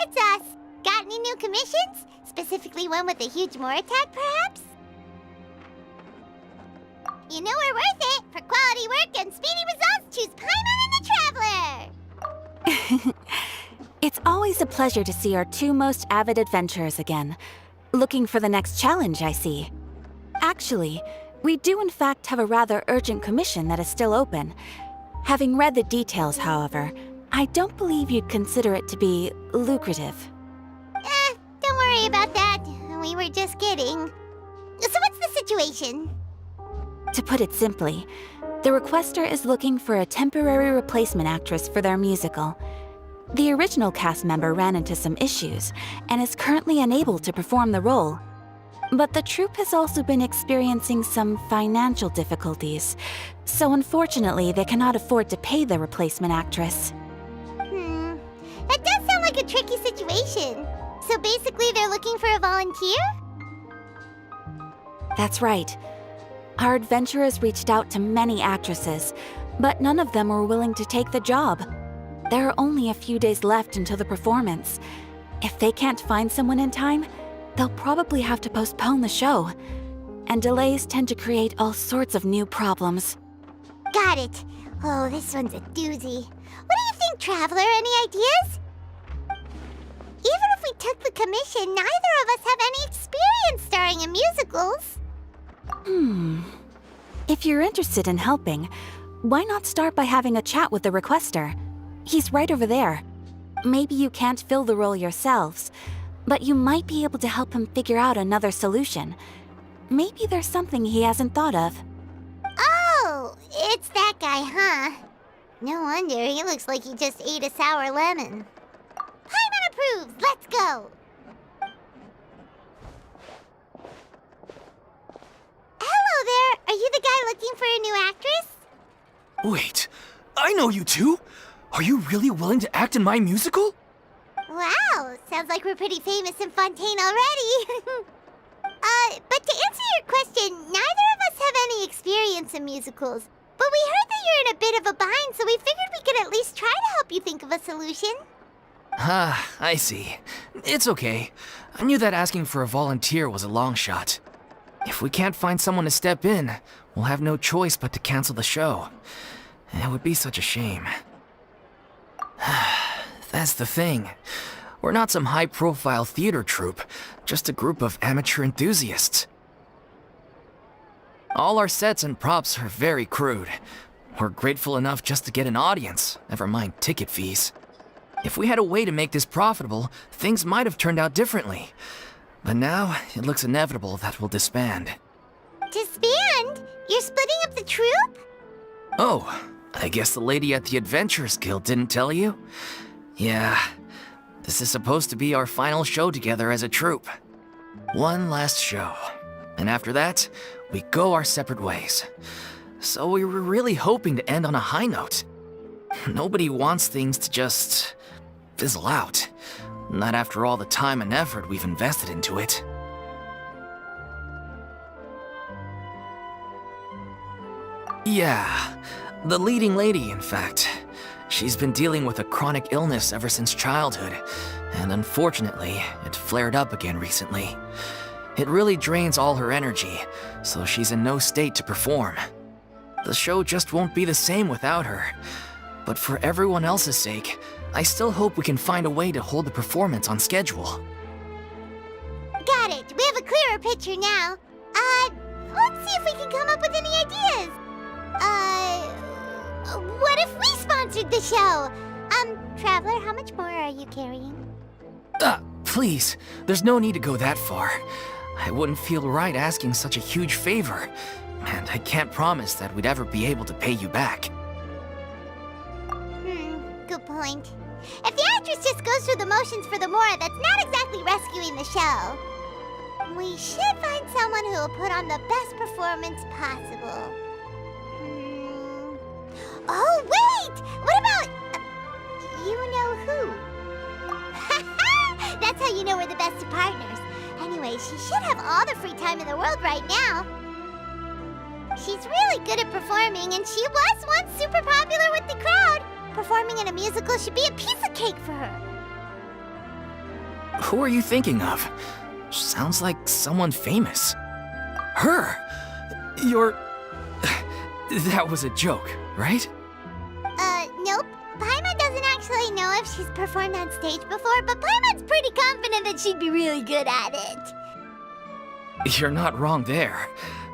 secret sauce. Got any new commissions? Specifically one with a huge more attack, perhaps? You know we're worth it. For quality work and speedy results, choose Paimon and the Traveler. It's always a pleasure to see our two most avid adventurers again. Looking for the next challenge, I see. Actually, we do in fact have a rather urgent commission that is still open. Having read the details, however, I don't believe you'd consider it to be lucrative. Don't worry about that. We were just kidding. So what's the situation? To put it simply, the requester is looking for a temporary replacement actress for their musical. The original cast member ran into some issues and is currently unable to perform the role. But the troupe has also been experiencing some financial difficulties, so unfortunately they cannot afford to pay the replacement actress. That does sound like a tricky situation. So basically they're looking for a volunteer? That's right. Our adventurers reached out to many actresses, but none of them were willing to take the job. There are only a few days left until the performance. If they can't find someone in time, they'll probably have to postpone the show. And delays tend to create all sorts of new problems. Got it. Oh, this one's a doozy. What do you think, Traveler? Any ideas? Even if we took the commission, neither of us have any experience starring in musicals. If you're interested in helping, why not start by having a chat with the requester? He's right over there. Maybe you can't fill the role yourselves, but you might be able to help him figure out another solution. Maybe there's something he hasn't thought of. Oh, it's that guy, huh? No wonder, he looks like he just ate a sour lemon. Paimon approves, let's go! Hello there, are you the guy looking for a new actress? Wait, I know you two! Are you really willing to act in my musical? Wow, sounds like we're pretty famous in Fontaine already. But to answer your question, neither of us have any experience in musicals. But we heard that you're in a bit of a bind, so we figured we could at least try to help you think of a solution. Ah, I see. It's okay. I knew that asking for a volunteer was a long shot. If we can't find someone to step in, we'll have no choice but to cancel the show. It would be such a shame. That's the thing. We're not some high-profile theater troupe, just a group of amateur enthusiasts. All our sets and props are very crude. We're grateful enough just to get an audience, never mind ticket fees. If we had a way to make this profitable, things might have turned out differently. But now, it looks inevitable that we'll disband. Disband? You're splitting up the troupe? Oh, I guess the lady at the Adventurers Guild didn't tell you? Yeah, this is supposed to be our final show together as a troupe. One last show. And after that, we go our separate ways. So we were really hoping to end on a high note. Nobody wants things to just fizzle out. Not after all the time and effort we've invested into it. Yeah, the leading lady, in fact. She's been dealing with a chronic illness ever since childhood, and unfortunately, it flared up again recently. It really drains all her energy, so she's in no state to perform. The show just won't be the same without her. But for everyone else's sake, I still hope we can find a way to hold the performance on schedule. Got it. We have a clearer picture now. Let's see if we can come up with any ideas. What if we sponsored the show? Traveler, how much more are you carrying? Please, there's no need to go that far. I wouldn't feel right asking such a huge favor, and I can't promise that we'd ever be able to pay you back. Good point. If the actress just goes through the motions for the Mora, that's not exactly rescuing the show. We should find someone who will put on the best performance possible. Oh, wait! What about... you know who? That's how you know we're the best of partners. Anyway, she should have all the free time in the world right now. She's really good at performing, and she was once super popular with the crowd. Performing in a musical should be a piece of cake for her. Who are you thinking of? Sounds like someone famous. Her! You're... That was a joke, right? Nope. Paimon doesn't actually know if she's performed on stage before, but Paimon's pretty confident that she'd be really good at it. You're not wrong there.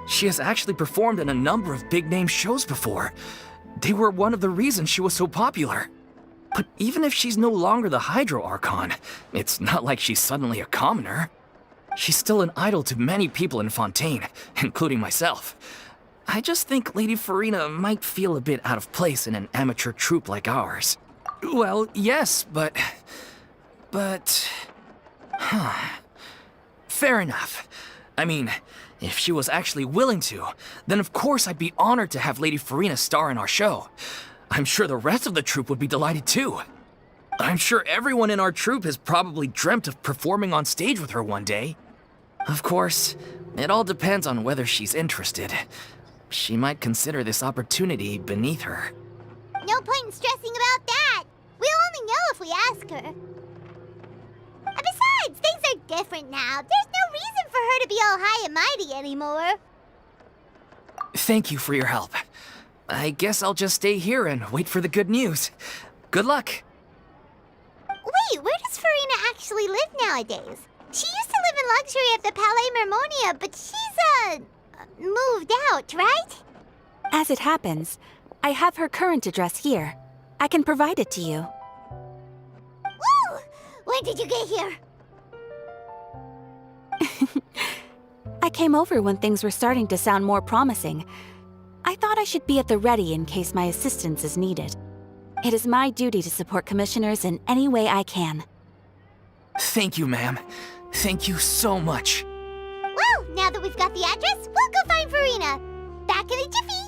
She has actually performed in a number of big-name shows before. They were one of the reasons she was so popular. But even if she's no longer the Hydro Archon, it's not like she's suddenly a commoner. She's still an idol to many people in Fontaine, including myself. I just think Lady Furina might feel a bit out of place in an amateur troupe like ours. Well, yes, but... Fair enough. I mean, if she was actually willing to, then of course I'd be honored to have Lady Furina star in our show. I'm sure the rest of the troupe would be delighted too. I'm sure everyone in our troupe has probably dreamt of performing on stage with her one day. Of course, it all depends on whether she's interested. She might consider this opportunity beneath her. No point in stressing about that. We'll only know if we ask her. And besides, things are different now. There's no reason for her to be all high and mighty anymore. Thank you for your help. I guess I'll just stay here and wait for the good news. Good luck. Wait, where does Furina actually live nowadays? She used to live in luxury at the Palais Mermonia, but she's, moved out, right? As it happens, I have her current address here. I can provide it to you. Woo! When did you get here? I came over when things were starting to sound more promising. I thought I should be at the ready in case my assistance is needed. It is my duty to support commissioners in any way I can. Thank you, ma'am. Thank you so much. Well, now that we've got the address, we'll go find Furina. Back in a jiffy.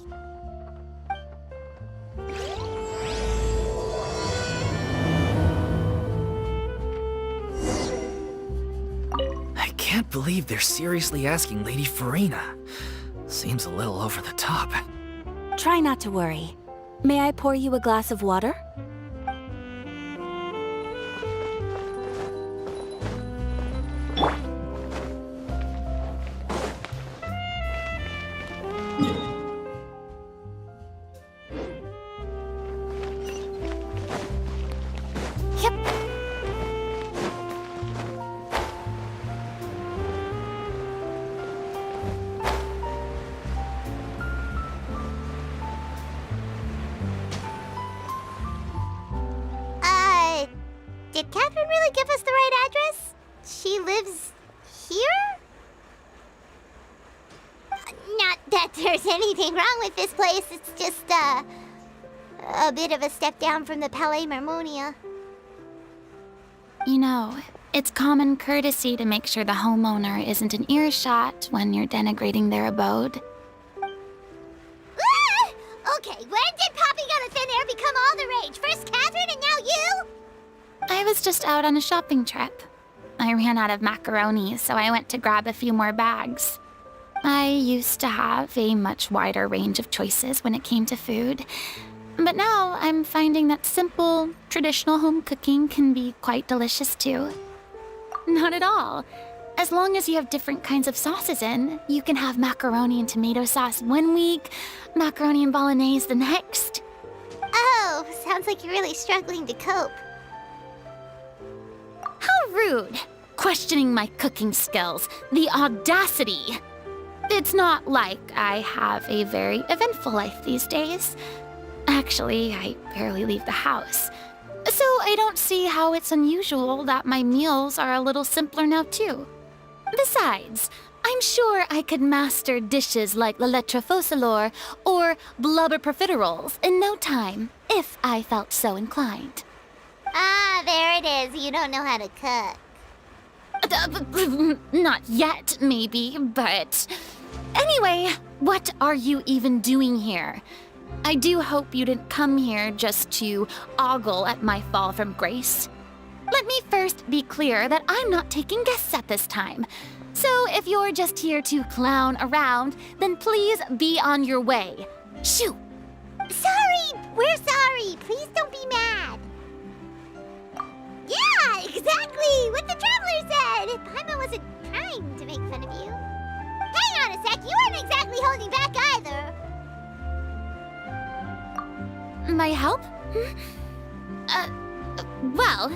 I can't believe they're seriously asking Lady Furina. Seems a little over the top. Try not to worry. May I pour you a glass of water? Yep. Did Catherine really give us the right address? She lives here? Not that there's anything wrong with this place. It's just, a bit of a step down from the Palais Mermonia. You know, it's common courtesy to make sure the homeowner isn't an earshot when you're denigrating their abode. Ah! Okay, when did Poppy Gun of Thin Air become all the rage? First Catherine and now you? I was just out on a shopping trip. I ran out of macaroni, so I went to grab a few more bags. I used to have a much wider range of choices when it came to food. But now I'm finding that simple, traditional home cooking can be quite delicious too. Not at all. As long as you have different kinds of sauces in, you can have macaroni and tomato sauce one week, macaroni and bolognese the next. Oh, sounds like you're really struggling to cope. How rude! Questioning my cooking skills. The audacity! It's not like I have a very eventful life these days. Actually, I barely leave the house. So I don't see how it's unusual that my meals are a little simpler now too. Besides, I'm sure I could master dishes like la lettre faucilor or blubber profiteroles in no time, if I felt so inclined. Ah, there it is. You don't know how to cook. Not yet, maybe, but... Anyway, what are you even doing here? I do hope you didn't come here just to ogle at my fall from grace. Let me first be clear that I'm not taking guests at this time. So if you're just here to clown around, then please be on your way. Shoo! Sorry! We're sorry! Please don't be mad! Yeah, exactly! With the traveler Paimon wasn't trying to make fun of you. Hang on a sec, you weren't exactly holding back either. My help? Well,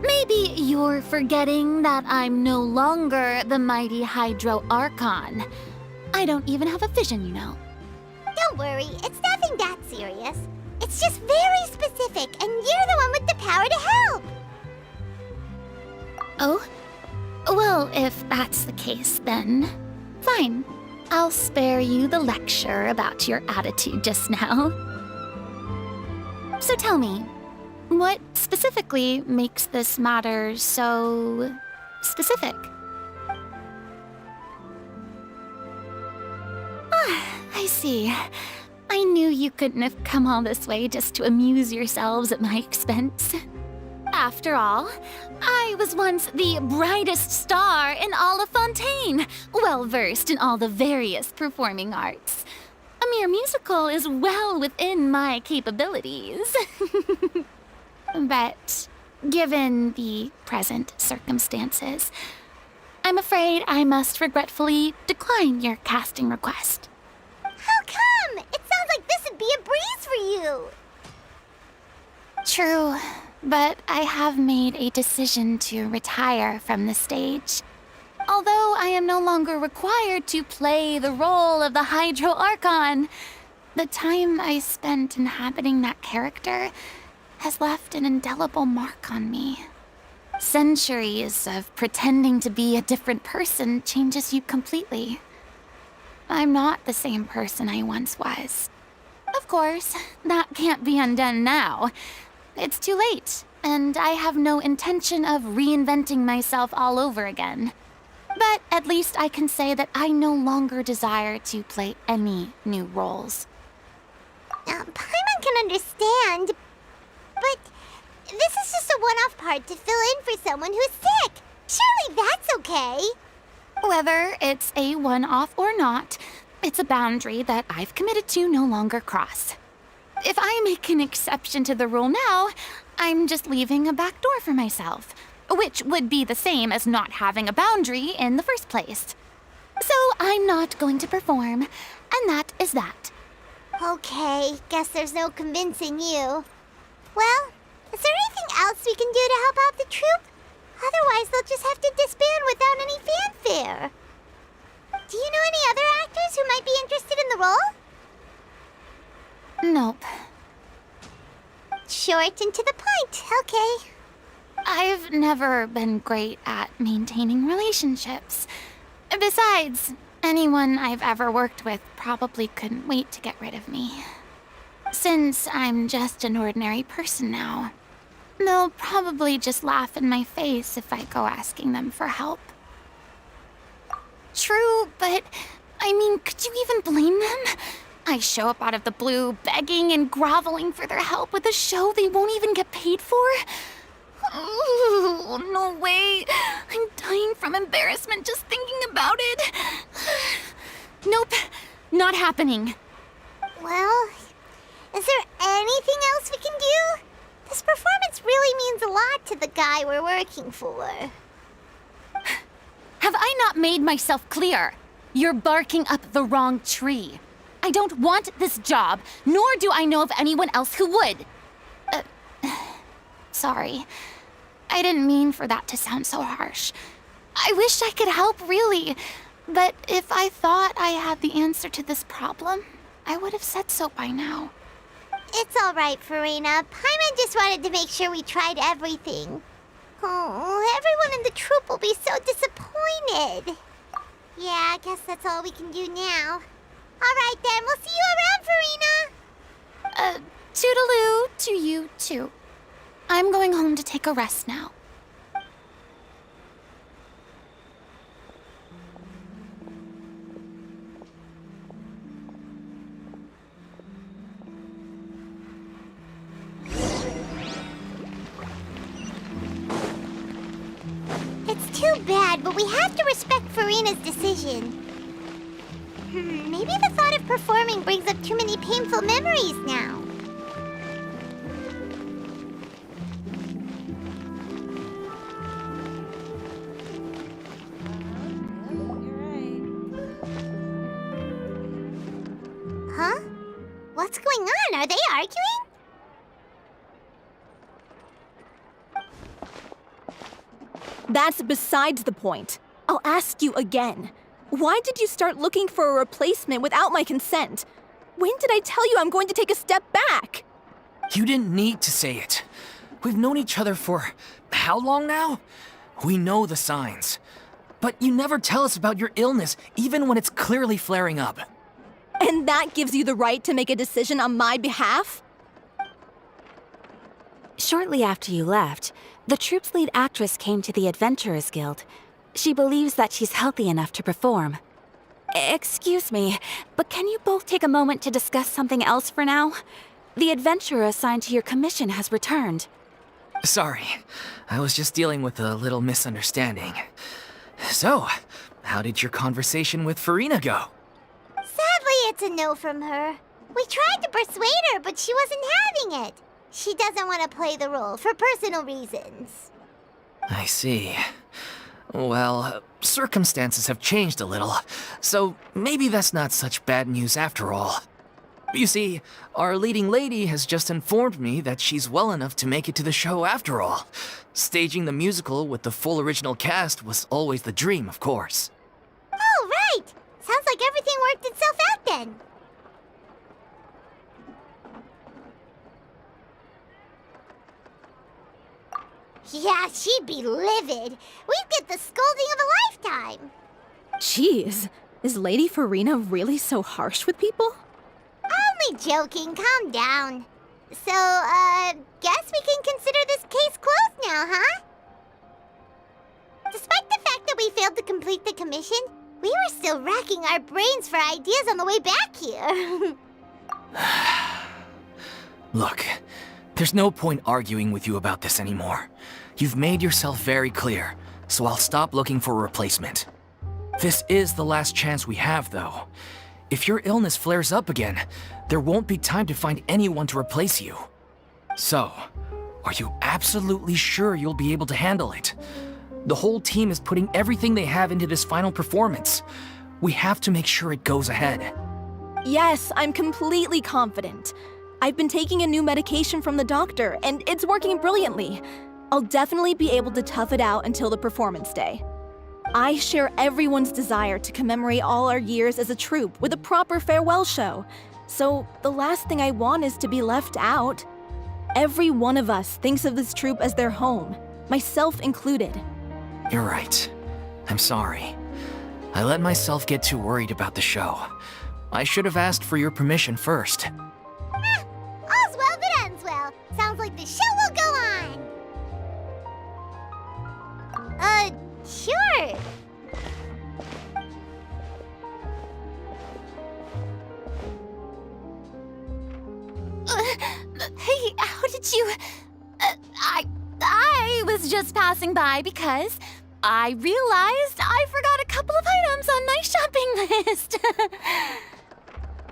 maybe you're forgetting that I'm no longer the mighty Hydro Archon. I don't even have a vision, you know. Don't worry, it's nothing that serious. It's just very specific, and you're the one with the power to help. Oh? Well, if that's the case, then fine. I'll spare you the lecture about your attitude just now. So tell me, what specifically makes this matter so specific? Ah, I see. I knew you couldn't have come all this way just to amuse yourselves at my expense. After all, I was once the brightest star in all of Fontaine, well-versed in all the various performing arts. A mere musical is well within my capabilities. But given the present circumstances, I'm afraid I must regretfully decline your casting request. How come? It sounds like this would be a breeze for you. True, but I have made a decision to retire from the stage. Although I am no longer required to play the role of the Hydro Archon, the time I spent inhabiting that character has left an indelible mark on me. Centuries of pretending to be a different person changes you completely. I'm not the same person I once was. Of course, that can't be undone now. It's too late, and I have no intention of reinventing myself all over again. But at least I can say that I no longer desire to play any new roles. Paimon can understand, but this is just a one-off part to fill in for someone who's sick. Surely that's okay. Whether it's a one-off or not, it's a boundary that I've committed to no longer cross. If I make an exception to the rule now, I'm just leaving a back door for myself, which would be the same as not having a boundary in the first place. So I'm not going to perform, and that is that. Okay, guess there's no convincing you. Well, is there anything else we can do to help out the troupe? Otherwise, they'll just have to disband without any fanfare. Do you know any other actors who might be interested in the role? Nope. Short and to the point, okay. I've never been great at maintaining relationships. Besides, anyone I've ever worked with probably couldn't wait to get rid of me. Since I'm just an ordinary person now, they'll probably just laugh in my face if I go asking them for help. True, but I mean, could you even blame them? I show up out of the blue, begging and groveling for their help with a show they won't even get paid for? Oh, no way. I'm dying from embarrassment just thinking about it. Nope, not happening. Well, is there anything else we can do? This performance really means a lot to the guy we're working for. Have I not made myself clear? You're barking up the wrong tree. I don't want this job, nor do I know of anyone else who would. Sorry. I didn't mean for that to sound so harsh. I wish I could help, really. But if I thought I had the answer to this problem, I would have said so by now. It's all right, Furina. Paimon just wanted to make sure we tried everything. Oh, everyone in the troupe will be so disappointed. Yeah, I guess that's all we can do now. All right, then. We'll see you around, Furina. Toodaloo to you, too. I'm going home to take a rest now. It's too bad, but we have to respect Furina's decision. Maybe the thought of performing brings up too many painful memories now. arguing? That's besides the point. I'll ask you again. Why did you start looking for a replacement without my consent? When did I tell you I'm going to take a step back? You didn't need to say it. We've known each other for how long now? We know the signs. But you never tell us about your illness, even when it's clearly flaring up. And that gives you the right to make a decision on my behalf? Shortly after you left, the troupe's lead actress came to the Adventurers Guild. She believes that she's healthy enough to perform. Excuse me, but can you both take a moment to discuss something else for now? The adventurer assigned to your commission has returned. Sorry, I was just dealing with a little misunderstanding. So, how did your conversation with Furina go? Sadly, it's a no from her. We tried to persuade her, but she wasn't having it. She doesn't want to play the role for personal reasons. I see. Well, circumstances have changed a little, so maybe that's not such bad news after all. You see, our leading lady has just informed me that she's well enough to make it to the show after all. Staging the musical with the full original cast was always the dream, of course. Oh, right! Sounds like everything worked itself out then. Yeah, she'd be livid. We'd get the scolding of a lifetime. Jeez, is Lady Furina really so harsh with people? Only joking, calm down. So, guess we can consider this case closed now, huh? Despite the fact that we failed to complete the commission, we were still racking our brains for ideas on the way back here. Look, there's no point arguing with you about this anymore. You've made yourself very clear, so I'll stop looking for a replacement. This is the last chance we have, though. If your illness flares up again, there won't be time to find anyone to replace you. So, are you absolutely sure you'll be able to handle it? The whole team is putting everything they have into this final performance. We have to make sure it goes ahead. Yes, I'm completely confident. I've been taking a new medication from the doctor, and it's working brilliantly. I'll definitely be able to tough it out until the performance day. I share everyone's desire to commemorate all our years as a troupe with a proper farewell show. So the last thing I want is to be left out. Every one of us thinks of this troupe as their home, myself included. You're right. I'm sorry. I let myself get too worried about the show. I should have asked for your permission first. All's well that ends well. Sounds like the show will go on. Sure. Hey, how did you... I was just passing by because I realized I forgot a couple of items on my shopping list.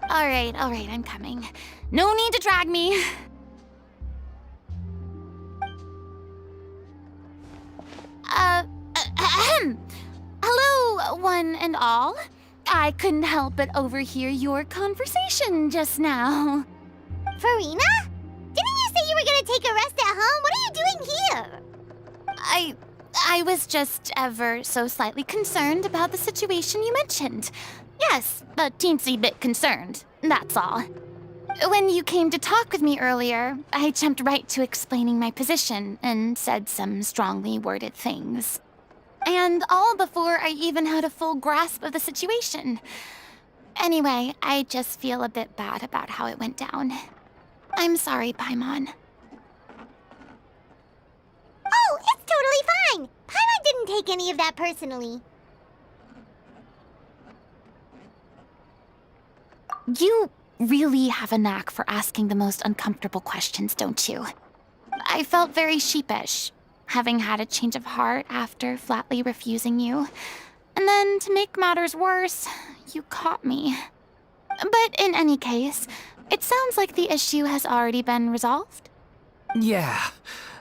All right, I'm coming. No need to drag me. Hello, one and all. I couldn't help but overhear your conversation just now. Furina? Didn't you say you were gonna take a rest at home? What are you doing here? I was just ever so slightly concerned about the situation you mentioned. Yes, a teensy bit concerned, that's all. When you came to talk with me earlier, I jumped right to explaining my position and said some strongly worded things. And all before I even had a full grasp of the situation. Anyway, I just feel a bit bad about how it went down. I'm sorry, Paimon. Oh, it's totally fine. Paimon didn't take any of that personally. You really have a knack for asking the most uncomfortable questions, don't you? I felt very sheepish, having had a change of heart after flatly refusing you. And then, to make matters worse, you caught me. But in any case, it sounds like the issue has already been resolved. Yeah.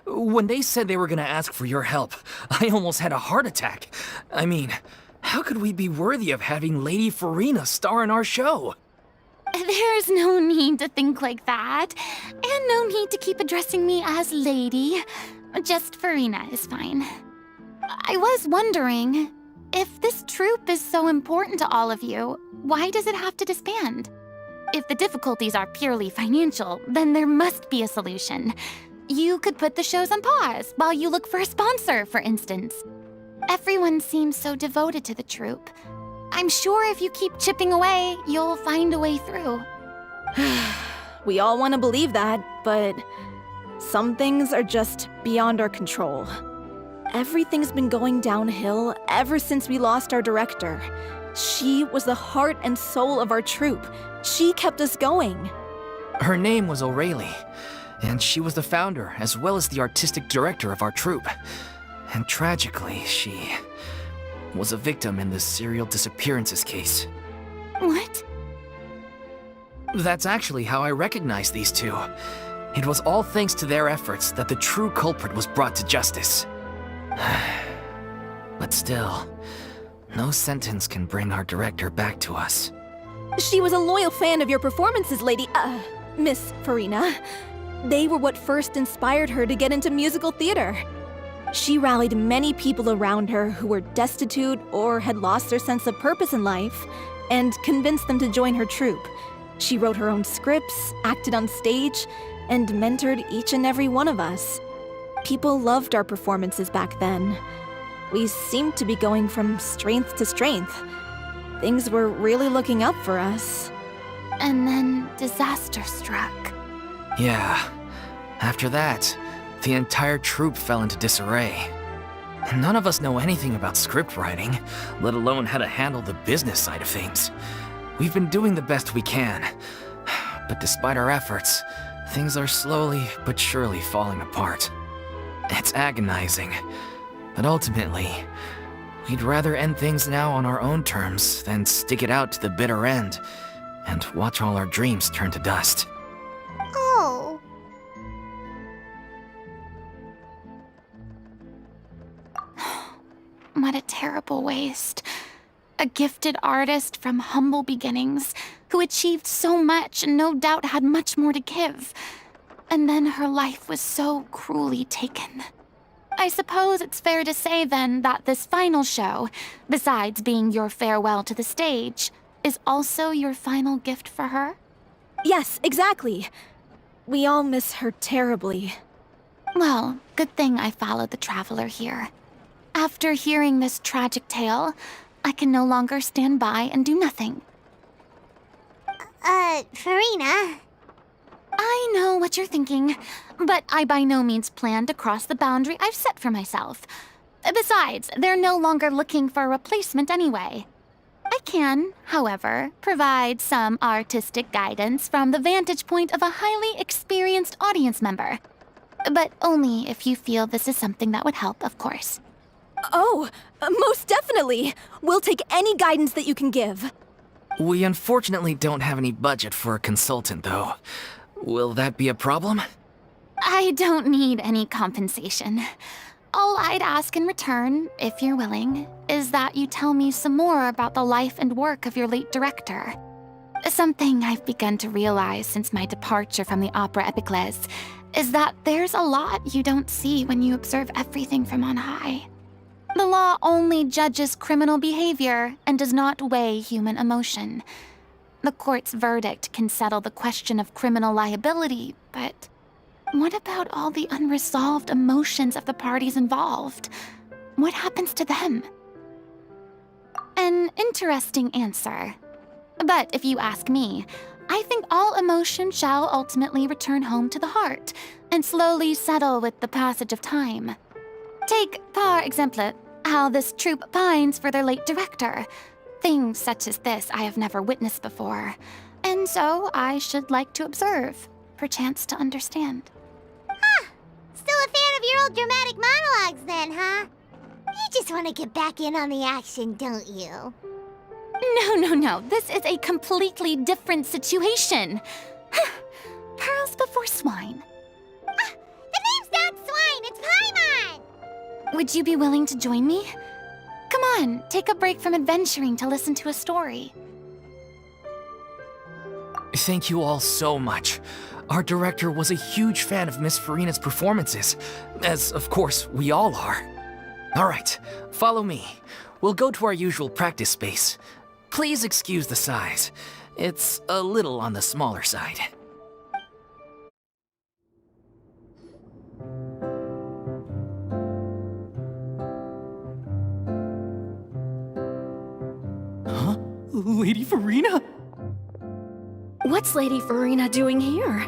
When they said they were gonna ask for your help, I almost had a heart attack. I mean, how could we be worthy of having Lady Furina star in our show? There's no need to think like that. And no need to keep addressing me as lady. Just Furina is fine. I was wondering, if this troupe is so important to all of you, why does it have to disband? If the difficulties are purely financial, then there must be a solution. You could put the shows on pause while you look for a sponsor, for instance. Everyone seems so devoted to the troupe. I'm sure if you keep chipping away, you'll find a way through. We all want to believe that, but some things are just beyond our control. Everything's been going downhill ever since we lost our director. She was the heart and soul of our troupe. She kept us going. Her name was O'Reilly, and she was the founder as well as the artistic director of our troupe. And tragically, she was a victim in the serial disappearances case. What? That's actually how I recognized these two. It was all thanks to their efforts that the true culprit was brought to justice. But still, no sentence can bring our director back to us. She was a loyal fan of your performances, Miss Furina. They were what first inspired her to get into musical theater. She rallied many people around her who were destitute or had lost their sense of purpose in life, and convinced them to join her troupe. She wrote her own scripts, acted on stage, and mentored each and every one of us. People loved our performances back then. We seemed to be going from strength to strength. Things were really looking up for us. And then disaster struck. Yeah. After that, the entire troupe fell into disarray. None of us know anything about script writing, let alone how to handle the business side of things. We've been doing the best we can, but despite our efforts, things are slowly but surely falling apart. It's agonizing, but ultimately, we'd rather end things now on our own terms than stick it out to the bitter end and watch all our dreams turn to dust. Oh. What a terrible waste. A gifted artist from humble beginnings who achieved so much and no doubt had much more to give. And then her life was so cruelly taken. I suppose it's fair to say then that this final show, besides being your farewell to the stage, is also your final gift for her? Yes, exactly. We all miss her terribly. Well, good thing I followed the traveler here. After hearing this tragic tale, I can no longer stand by and do nothing. Furina. I know what you're thinking, but I by no means plan to cross the boundary I've set for myself. Besides, they're no longer looking for a replacement anyway. I can, however, provide some artistic guidance from the vantage point of a highly experienced audience member. But only if you feel this is something that would help, of course. Oh, most definitely. We'll take any guidance that you can give. We unfortunately don't have any budget for a consultant, though. Will that be a problem? I don't need any compensation. All I'd ask in return, if you're willing, is that you tell me some more about the life and work of your late director. Something I've begun to realize since my departure from the Opera Epiclese is that there's a lot you don't see when you observe everything from on high. The law only judges criminal behavior and does not weigh human emotion. The court's verdict can settle the question of criminal liability, but what about all the unresolved emotions of the parties involved? What happens to them? An interesting answer. But if you ask me, I think all emotion shall ultimately return home to the heart and slowly settle with the passage of time. Take, par exemple, how this troupe pines for their late director. Things such as this I have never witnessed before, and so I should like to observe, perchance to understand. Still a fan of your old dramatic monologues then, huh? You just want to get back in on the action, don't you? No. This is a completely different situation. Pearls before swine. The name's not Swine, it's Paimon! Would you be willing to join me? Come on, take a break from adventuring to listen to a story. Thank you all so much. Our director was a huge fan of Miss Furina's performances, as of course we all are. All right, follow me. We'll go to our usual practice space. Please excuse the size. It's a little on the smaller side. Huh? Lady Furina? What's Lady Furina doing here?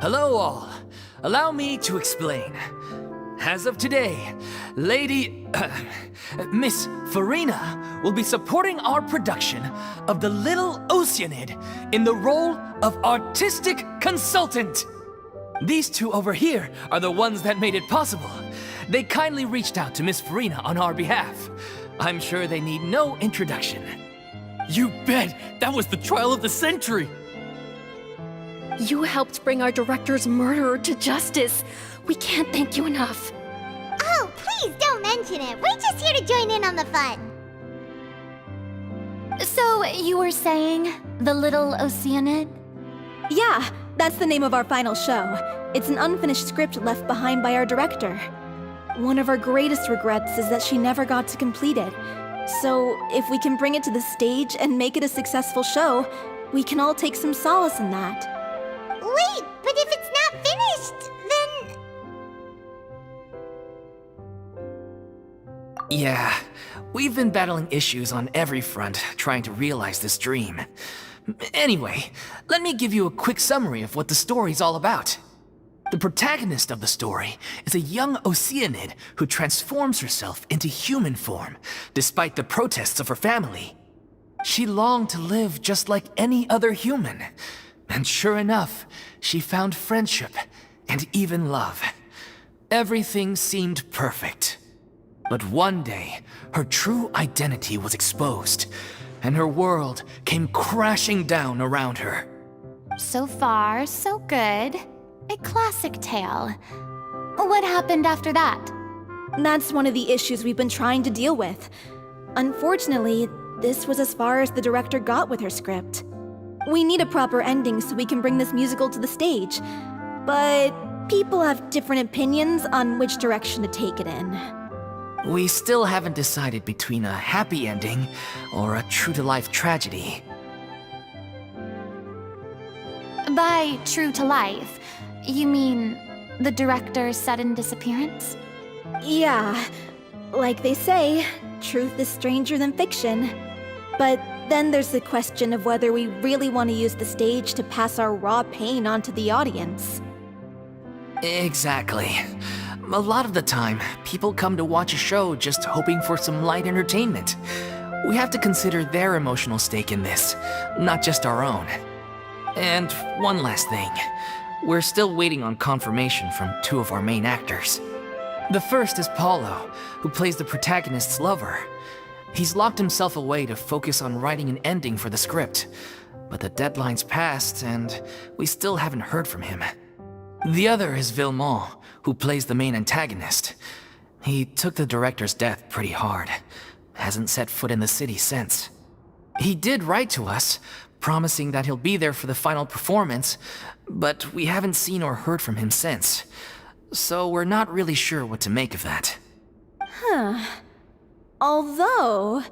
Hello all. Allow me to explain. As of today, Miss Furina will be supporting our production of the Little Oceanid in the role of artistic consultant. These two over here are the ones that made it possible. They kindly reached out to Miss Furina on our behalf. I'm sure they need no introduction. You bet! That was the trial of the century! You helped bring our director's murderer to justice. We can't thank you enough. Oh, please don't mention it. We're just here to join in on the fun. So, you were saying the Little Oceanid? Yeah, that's the name of our final show. It's an unfinished script left behind by our director. One of our greatest regrets is that she never got to complete it. So, if we can bring it to the stage and make it a successful show, we can all take some solace in that. Wait, but if it's not finished, then... Yeah, we've been battling issues on every front trying to realize this dream. Anyway, let me give you a quick summary of what the story's all about. The protagonist of the story is a young Oceanid who transforms herself into human form, despite the protests of her family. She longed to live just like any other human, and sure enough, she found friendship and even love. Everything seemed perfect. But one day, her true identity was exposed, and her world came crashing down around her. So far, so good. A classic tale. What happened after that? That's one of the issues we've been trying to deal with. Unfortunately, this was as far as the director got with her script. We need a proper ending so we can bring this musical to the stage. But people have different opinions on which direction to take it in. We still haven't decided between a happy ending or a true-to-life tragedy. By true to life, you mean the director's sudden disappearance? Yeah, like they say, truth is stranger than fiction. But then there's the question of whether we really want to use the stage to pass our raw pain onto the audience. Exactly. A lot of the time, people come to watch a show just hoping for some light entertainment. We have to consider their emotional stake in this, not just our own. And one last thing. We're still waiting on confirmation from two of our main actors. The first is Paulo, who plays the protagonist's lover. He's locked himself away to focus on writing an ending for the script, but the deadline's passed and we still haven't heard from him. The other is Villemont, who plays the main antagonist. He took the director's death pretty hard. Hasn't set foot in the city since. He did write to us, promising that he'll be there for the final performance, but we haven't seen or heard from him since. So we're not really sure what to make of that. Although,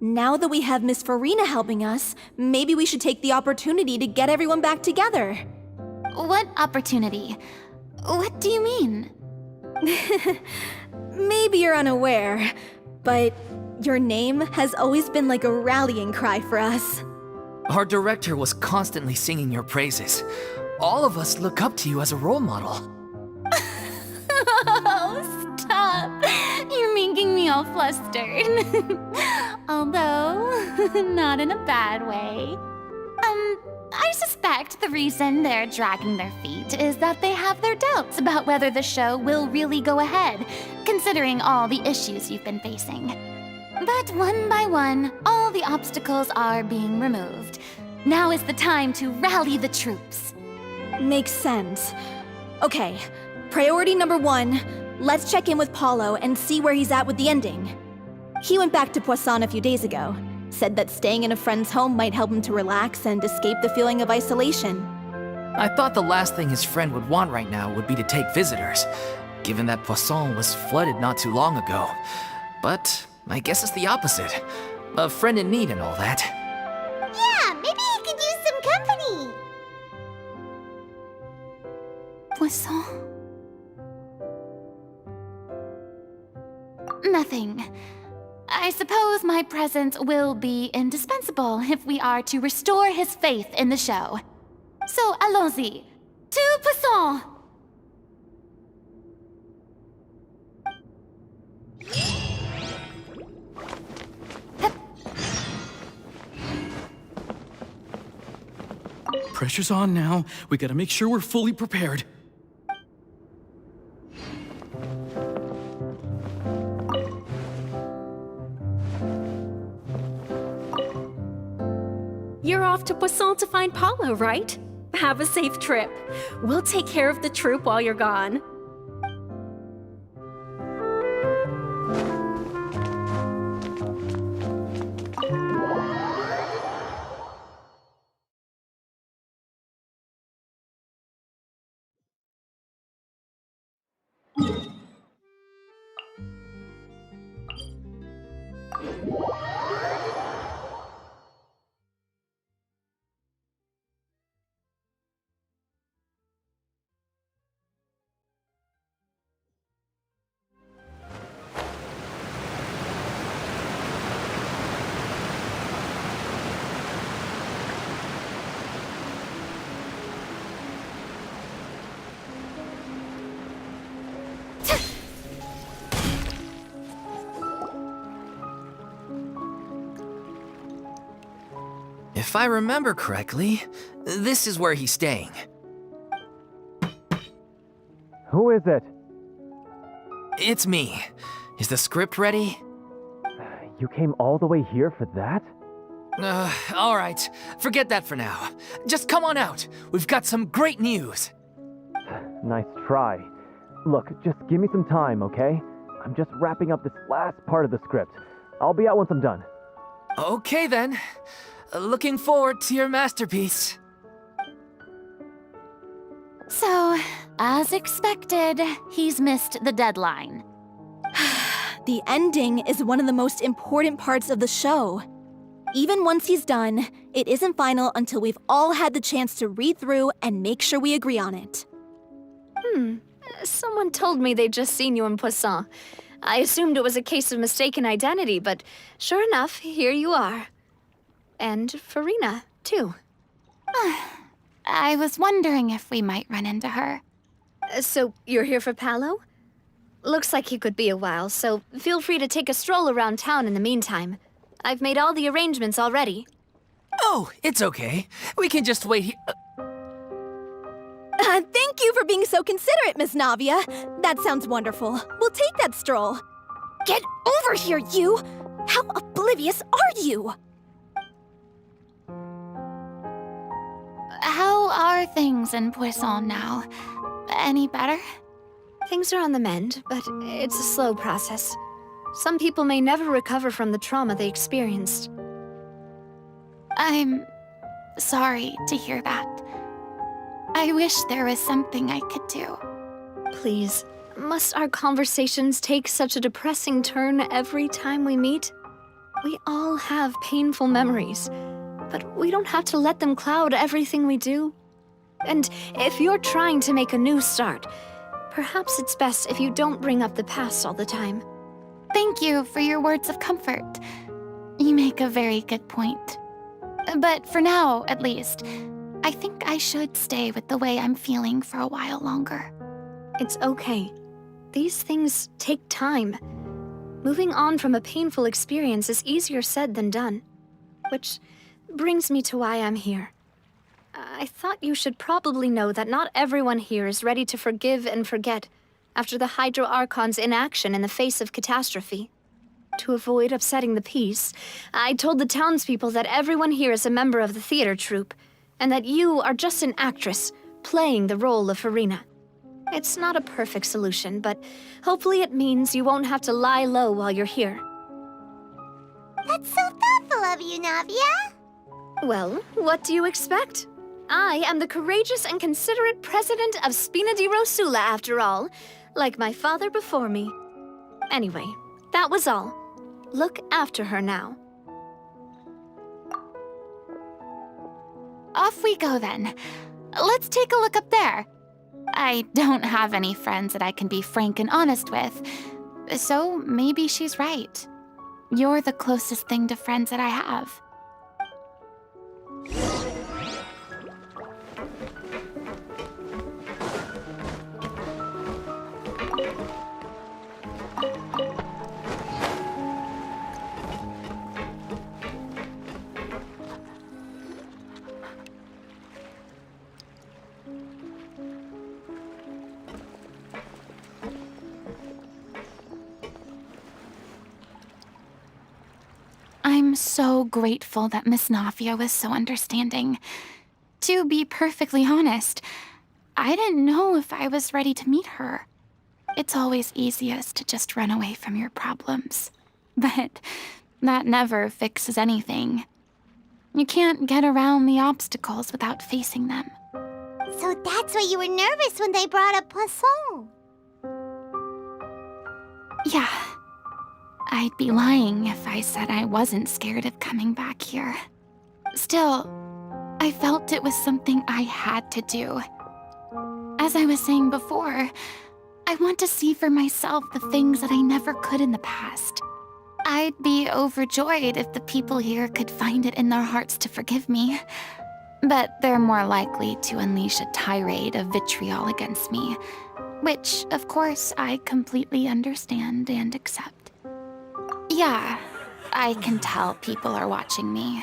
now that we have Miss Furina helping us, maybe we should take the opportunity to get everyone back together. What opportunity? What do you mean? Maybe you're unaware, but your name has always been like a rallying cry for us. Our director was constantly singing your praises. All of us look up to you as a role model. Oh, stop! You're making me all flustered. Although, not in a bad way. I suspect the reason they're dragging their feet is that they have their doubts about whether the show will really go ahead, considering all the issues you've been facing. But one by one, all the obstacles are being removed. Now is the time to rally the troops. Makes sense. Okay, priority number 1, let's check in with Paulo and see where he's at with the ending. He went back to Poisson a few days ago. Said that staying in a friend's home might help him to relax and escape the feeling of isolation. I thought the last thing his friend would want right now would be to take visitors, given that Poisson was flooded not too long ago. But I guess it's the opposite. A friend in need and all that. Yeah, maybe he could use some company. Poisson? Nothing. I suppose my presence will be indispensable if we are to restore his faith in the show. So, allons-y. To Poisson! Pressure's on now. We gotta make sure we're fully prepared. You're off to Poisson to find Paulo, right? Have a safe trip. We'll take care of the troop while you're gone. If I remember correctly, this is where he's staying. Who is it? It's me. Is the script ready? You came all the way here for that? All right. Forget that for now. Just come on out. We've got some great news. Nice try. Look, just give me some time, okay? I'm just wrapping up this last part of the script. I'll be out once I'm done. Okay then. Looking forward to your masterpiece. So, as expected, he's missed the deadline. The ending is one of the most important parts of the show. Even once he's done, it isn't final until we've all had the chance to read through and make sure we agree on it. Someone told me they'd just seen you in Poisson. I assumed it was a case of mistaken identity, but sure enough, here you are. And Furina, too. I was wondering if we might run into her. So, you're here for Paulo? Looks like he could be a while, so feel free to take a stroll around town in the meantime. I've made all the arrangements already. Oh, it's okay. We can just wait here. Thank you for being so considerate, Miss Navia. That sounds wonderful. We'll take that stroll. Get over here, you! How oblivious are you? How are things in Poisson now? Any better? Things are on the mend, but it's a slow process. Some people may never recover from the trauma they experienced. I'm sorry to hear that. I wish there was something I could do. Please, must our conversations take such a depressing turn every time we meet? We all have painful memories, but we don't have to let them cloud everything we do. And if you're trying to make a new start, perhaps it's best if you don't bring up the past all the time. Thank you for your words of comfort. You make a very good point. But for now, at least, I think I should stay with the way I'm feeling for a while longer. It's okay. These things take time. Moving on from a painful experience is easier said than done. Which brings me to why I'm here. I thought you should probably know that not everyone here is ready to forgive and forget after the Hydro Archon's inaction in the face of catastrophe. To avoid upsetting the peace, I told the townspeople that everyone here is a member of the theater troupe, and that you are just an actress playing the role of Furina. It's not a perfect solution, but hopefully it means you won't have to lie low while you're here. That's so thoughtful love you, Navia. Well, what do you expect? I am the courageous and considerate president of Spina di Rosula, after all, like my father before me. Anyway, that was all. Look after her now. Off we go then. Let's take a look up there. I don't have any friends that I can be frank and honest with, so maybe she's right. You're the closest thing to friends that I have. I'm so grateful that Miss Navia was so understanding. To be perfectly honest, I didn't know if I was ready to meet her. It's always easiest to just run away from your problems. But that never fixes anything. You can't get around the obstacles without facing them. So that's why you were nervous when they brought up Poisson. Yeah. I'd be lying if I said I wasn't scared of coming back here. Still, I felt it was something I had to do. As I was saying before, I want to see for myself the things that I never could in the past. I'd be overjoyed if the people here could find it in their hearts to forgive me. But they're more likely to unleash a tirade of vitriol against me, which, of course, I completely understand and accept. Yeah, I can tell people are watching me.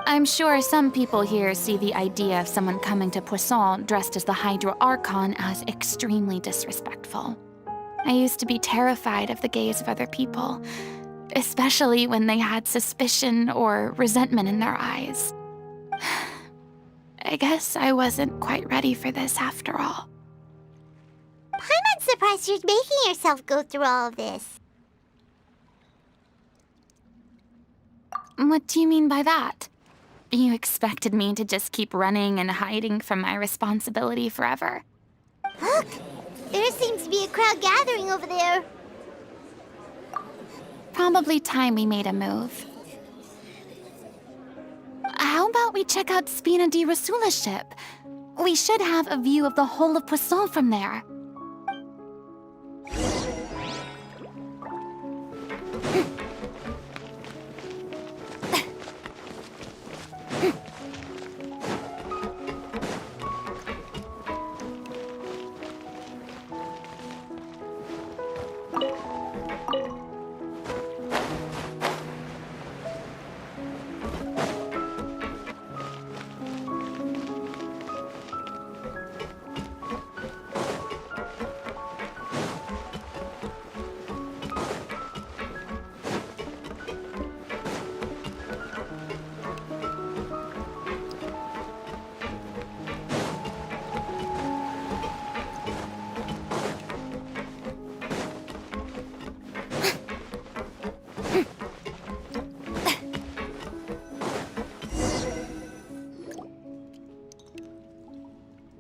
I'm sure some people here see the idea of someone coming to Poisson dressed as the Hydro Archon as extremely disrespectful. I used to be terrified of the gaze of other people, especially when they had suspicion or resentment in their eyes. I guess I wasn't quite ready for this after all. I'm not surprised you're making yourself go through all of this. What do you mean by that? You expected me to just keep running and hiding from my responsibility forever? Look! There seems to be a crowd gathering over there. Probably time we made a move. How about we check out Spina di Rosula's ship? We should have a view of the whole of Poisson from there.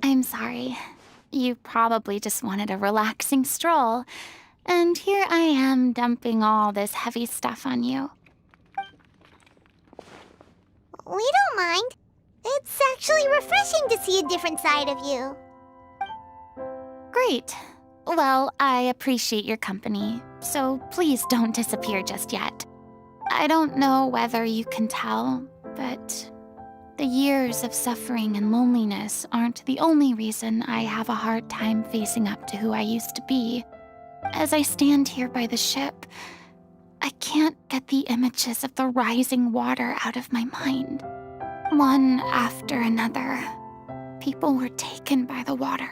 I'm sorry. You probably just wanted a relaxing stroll, and here I am dumping all this heavy stuff on you. We don't mind. It's actually refreshing to see a different side of you. Great. Well, I appreciate your company, so please don't disappear just yet. I don't know whether you can tell, but the years of suffering and loneliness aren't the only reason I have a hard time facing up to who I used to be. As I stand here by the ship, I can't get the images of the rising water out of my mind. One after another, people were taken by the water.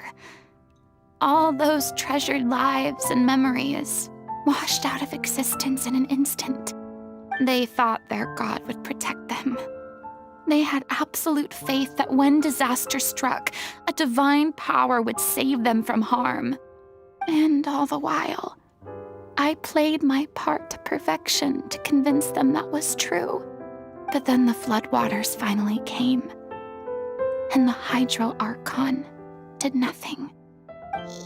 All those treasured lives and memories washed out of existence in an instant. They thought their god would protect them. They had absolute faith that when disaster struck, a divine power would save them from harm. And all the while, I played my part to perfection to convince them that was true. But then the floodwaters finally came, and the Hydro Archon did nothing.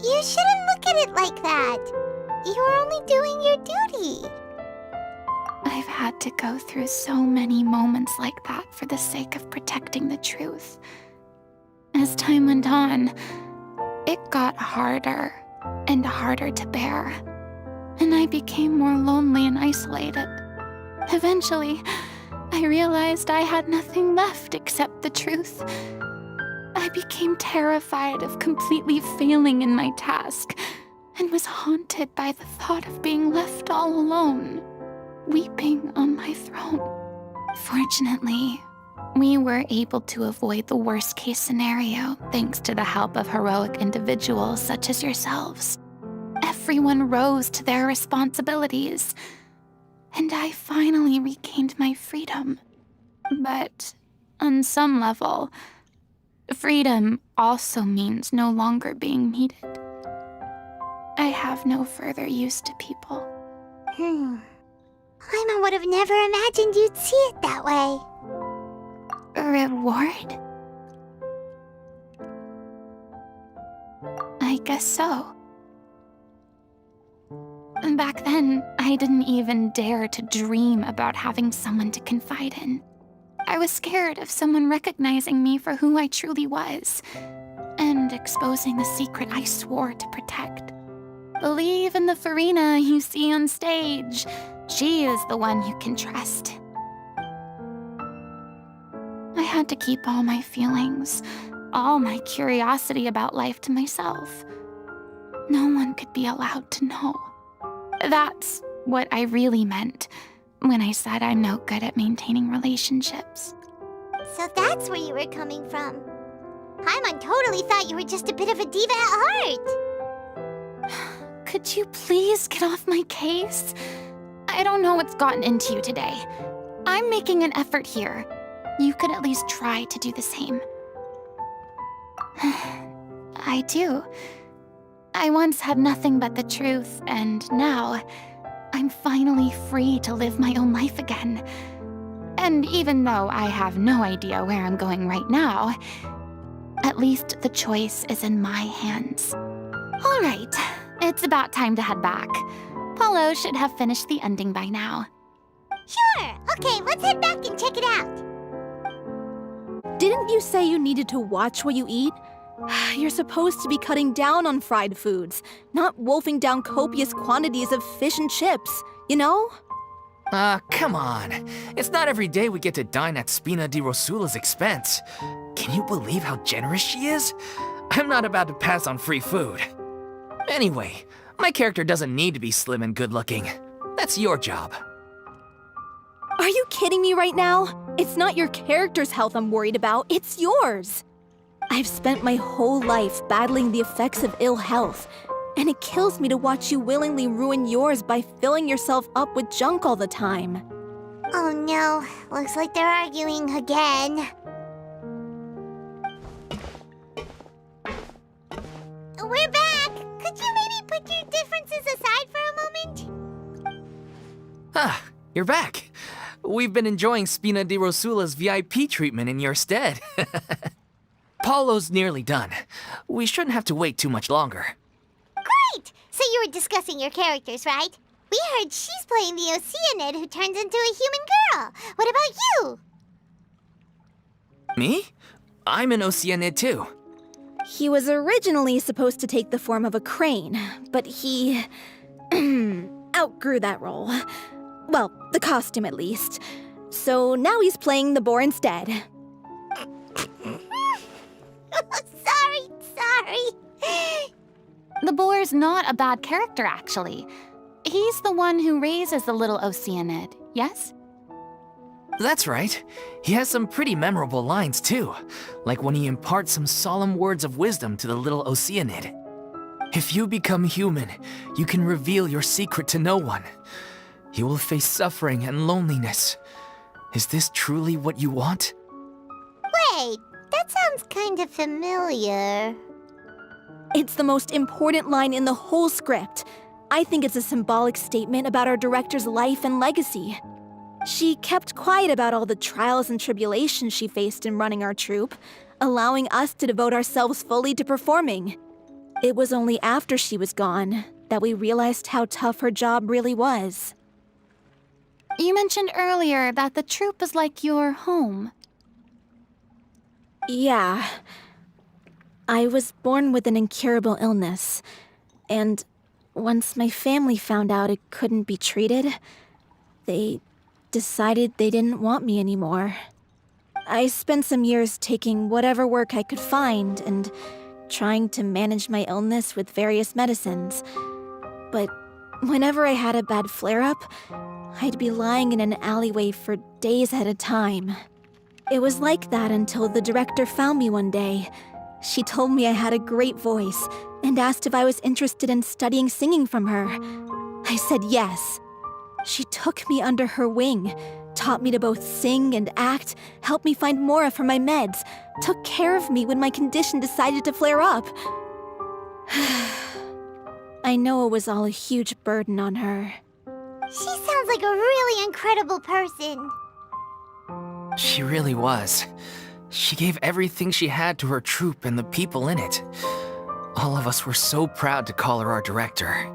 You shouldn't look at it like that. You were only doing your duty. I've had to go through so many moments like that for the sake of protecting the truth. As time went on, it got harder and harder to bear, and I became more lonely and isolated. Eventually, I realized I had nothing left except the truth. I became terrified of completely failing in my task, and was haunted by the thought of being left all alone, weeping on my throne. Fortunately, we were able to avoid the worst-case scenario thanks to the help of heroic individuals such as yourselves. Everyone rose to their responsibilities, and I finally regained my freedom. But on some level, freedom also means no longer being needed. I have no further use to people. Paimon would have never imagined you'd see it that way. Reward? I guess so. Back then, I didn't even dare to dream about having someone to confide in. I was scared of someone recognizing me for who I truly was, and exposing the secret I swore to protect. Believe in the Furina you see on stage. She is the one you can trust. I had to keep all my feelings, all my curiosity about life to myself. No one could be allowed to know. That's what I really meant when I said I'm no good at maintaining relationships. So that's where you were coming from. Paimon totally thought you were just a bit of a diva at heart. Could you please get off my case? I don't know what's gotten into you today. I'm making an effort here. You could at least try to do the same. I do. I once had nothing but the truth, and now I'm finally free to live my own life again. And even though I have no idea where I'm going right now, at least the choice is in my hands. All right, it's about time to head back. Paulo should have finished the ending by now. Sure. Okay, let's head back and check it out. Didn't you say you needed to watch what you eat? You're supposed to be cutting down on fried foods, not wolfing down copious quantities of fish and chips, you know? Come on. It's not every day we get to dine at Spina di Rosula's expense. Can you believe how generous she is? I'm not about to pass on free food. Anyway, my character doesn't need to be slim and good-looking. That's your job. Are you kidding me right now? It's not your character's health I'm worried about, it's yours. I've spent my whole life battling the effects of ill health, and it kills me to watch you willingly ruin yours by filling yourself up with junk all the time. Oh no, looks like they're arguing again. We're back! Could you maybe put your differences aside for a moment? Ah, you're back. We've been enjoying Spina di Rosula's VIP treatment in your stead. Paulo's nearly done. We shouldn't have to wait too much longer. Great! So you were discussing your characters, right? We heard she's playing the Oceanid who turns into a human girl. What about you? Me? I'm an Oceanid too. He was originally supposed to take the form of a crane, but he outgrew that role. Well, the costume at least. So now he's playing the boar instead. Sorry. The boar's not a bad character, actually. He's the one who raises the Little Oceanid, yes? That's right. He has some pretty memorable lines too, like when he imparts some solemn words of wisdom to the Little Oceanid. If you become human, you can reveal your secret to no one. You will face suffering and loneliness. Is this truly what you want? Wait, that sounds kind of familiar. It's the most important line in the whole script. I think it's a symbolic statement about our director's life and legacy. She kept quiet about all the trials and tribulations she faced in running our troupe, allowing us to devote ourselves fully to performing. It was only after she was gone that we realized how tough her job really was. You mentioned earlier that the troupe is like your home. Yeah. I was born with an incurable illness, and once my family found out it couldn't be treated, they decided they didn't want me anymore. I spent some years taking whatever work I could find and trying to manage my illness with various medicines. But whenever I had a bad flare-up, I'd be lying in an alleyway for days at a time. It was like that until the director found me one day. She told me I had a great voice and asked if I was interested in studying singing from her. I said yes. She took me under her wing, taught me to both sing and act, helped me find Mora for my meds, took care of me when my condition decided to flare up. I know it was all a huge burden on her. She sounds like a really incredible person. She really was. She gave everything she had to her troupe and the people in it. All of us were so proud to call her our director.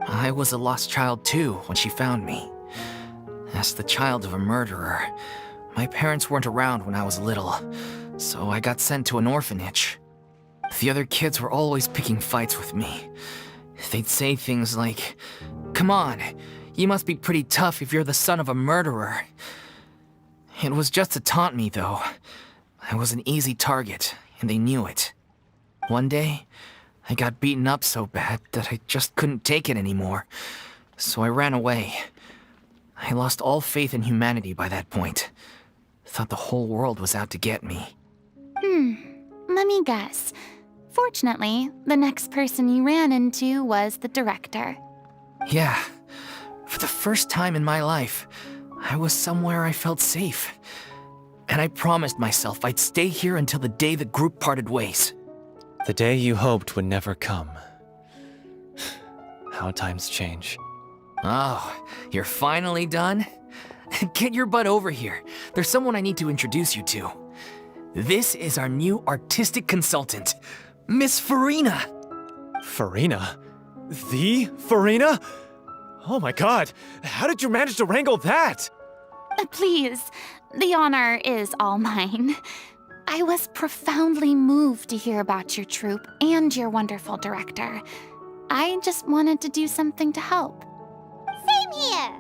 I was a lost child too when she found me. As the child of a murderer, my parents weren't around when I was little, so I got sent to an orphanage. The other kids were always picking fights with me. They'd say things like, "Come on, you must be pretty tough if you're the son of a murderer." It was just to taunt me, though. I was an easy target, and they knew it. One day, I got beaten up so bad that I just couldn't take it anymore, so I ran away. I lost all faith in humanity by that point. Thought the whole world was out to get me. Let me guess. Fortunately, the next person you ran into was the director. Yeah, for the first time in my life, I was somewhere I felt safe. And I promised myself I'd stay here until the day the group parted ways. The day you hoped would never come. How times change. Oh, you're finally done? Get your butt over here. There's someone I need to introduce you to. This is our new artistic consultant, Miss Furina. Furina? The Furina? Oh my god, how did you manage to wrangle that? Please, the honor is all mine. I was profoundly moved to hear about your troupe and your wonderful director. I just wanted to do something to help. Same here.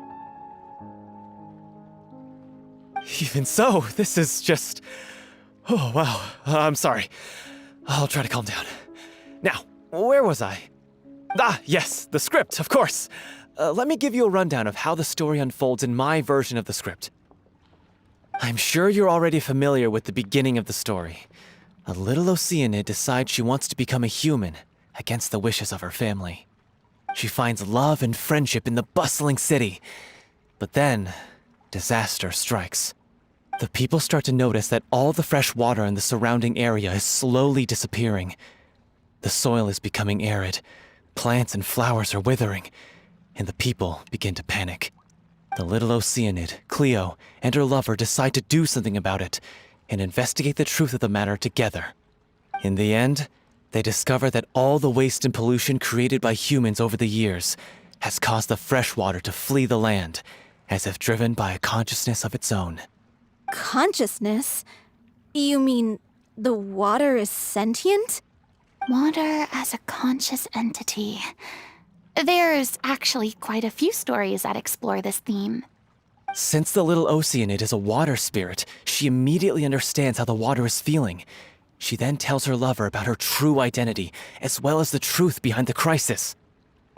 Even so, this is just... Oh, wow. I'm sorry. I'll try to calm down. Now, where was I? Ah, yes, the script, of course. Let me give you a rundown of how the story unfolds in my version of the script. I'm sure you're already familiar with the beginning of the story. A little Oceanid decides she wants to become a human, against the wishes of her family. She finds love and friendship in the bustling city. But then, disaster strikes. The people start to notice that all the fresh water in the surrounding area is slowly disappearing. The soil is becoming arid, plants and flowers are withering, and the people begin to panic. The little Oceanid, Cleo, and her lover decide to do something about it and investigate the truth of the matter together. In the end, they discover that all the waste and pollution created by humans over the years has caused the fresh water to flee the land, as if driven by a consciousness of its own. Consciousness? You mean the water is sentient? Water as a conscious entity. There's actually quite a few stories that explore this theme. Since the little Oceanid is a water spirit, she immediately understands how the water is feeling. She then tells her lover about her true identity, as well as the truth behind the crisis.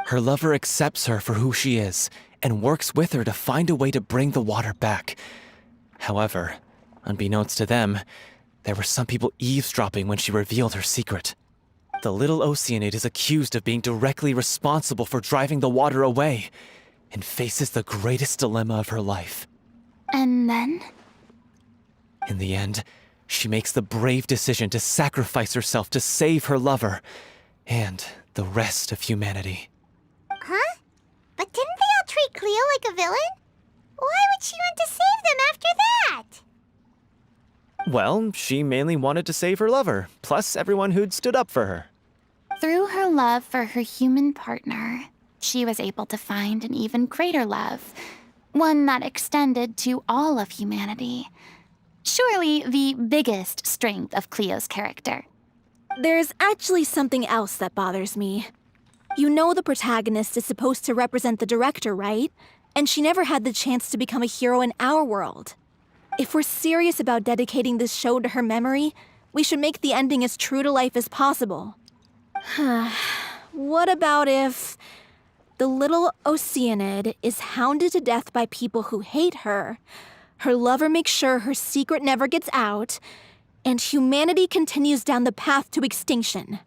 Her lover accepts her for who she is, and works with her to find a way to bring the water back. However, unbeknownst to them, there were some people eavesdropping when she revealed her secret. The little Oceanid is accused of being directly responsible for driving the water away, and faces the greatest dilemma of her life. And then? In the end, she makes the brave decision to sacrifice herself to save her lover and the rest of humanity. Huh? But didn't they all treat Cleo like a villain? Why would she want to save them after that? Well, she mainly wanted to save her lover, plus everyone who'd stood up for her. Through her love for her human partner, she was able to find an even greater love, one that extended to all of humanity. Surely the biggest strength of Cleo's character. There's actually something else that bothers me. You know the protagonist is supposed to represent the director, right? And she never had the chance to become a hero in our world. If we're serious about dedicating this show to her memory, we should make the ending as true to life as possible. What about if the Little Oceanid is hounded to death by people who hate her, her lover makes sure her secret never gets out, and humanity continues down the path to extinction?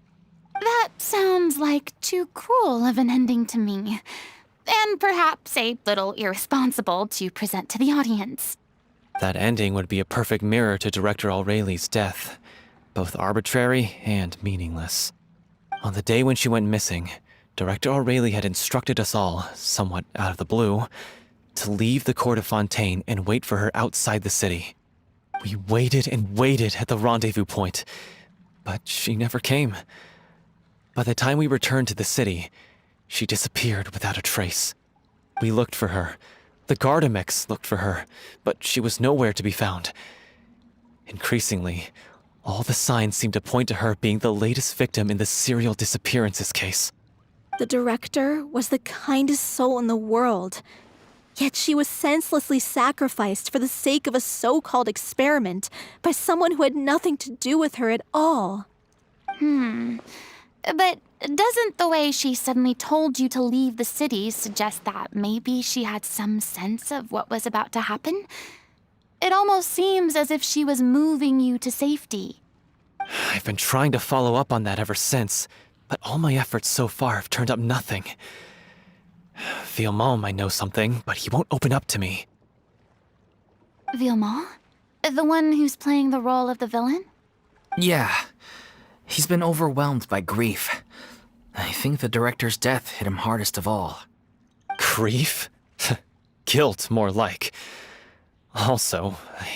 That sounds like too cruel of an ending to me, and perhaps a little irresponsible to present to the audience. That ending would be a perfect mirror to Director Aureli's death, both arbitrary and meaningless. On the day when she went missing, Director Aureli had instructed us all, somewhat out of the blue, to leave the court of Fontaine and wait for her outside the city. We waited and waited at the rendezvous point, but she never came. By the time we returned to the city, she disappeared without a trace. We looked for her. The Gardamex looked for her, but she was nowhere to be found. Increasingly, all the signs seemed to point to her being the latest victim in the serial disappearances case. The director was the kindest soul in the world, yet she was senselessly sacrificed for the sake of a so-called experiment by someone who had nothing to do with her at all. But doesn't the way she suddenly told you to leave the city suggest that maybe she had some sense of what was about to happen? It almost seems as if she was moving you to safety. I've been trying to follow up on that ever since, but all my efforts so far have turned up nothing. Villemont might know something, but he won't open up to me. Villemont? The one who's playing the role of the villain? Yeah. He's been overwhelmed by grief. I think the director's death hit him hardest of all. Grief? Guilt, more like. Also, I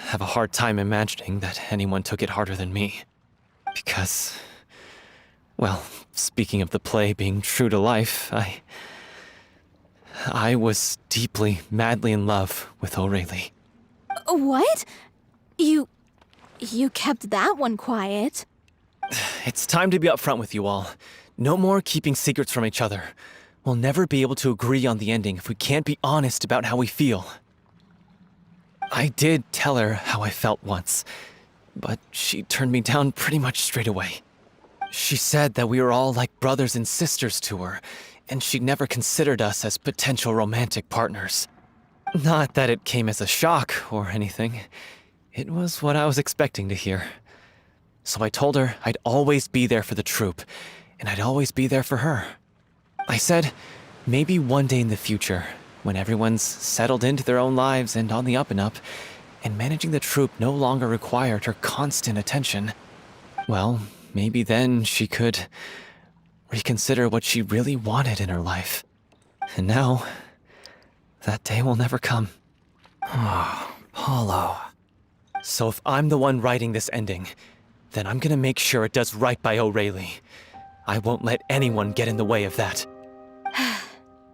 have a hard time imagining that anyone took it harder than me. Because, well, speaking of the play being true to life, I was deeply, madly in love with Aureli. What? You kept that one quiet. It's time to be upfront with you all. No more keeping secrets from each other. We'll never be able to agree on the ending if we can't be honest about how we feel. I did tell her how I felt once, but she turned me down pretty much straight away. She said that we were all like brothers and sisters to her, and she'd never considered us as potential romantic partners. Not that it came as a shock or anything. It was what I was expecting to hear. So I told her I'd always be there for the troupe, and I'd always be there for her. I said, maybe one day in the future, when everyone's settled into their own lives and on the up and up, and managing the troupe no longer required her constant attention, well, maybe then she could reconsider what she really wanted in her life. And now, that day will never come. Oh, Paulo. So if I'm the one writing this ending, then I'm gonna make sure it does right by Aureli. I won't let anyone get in the way of that.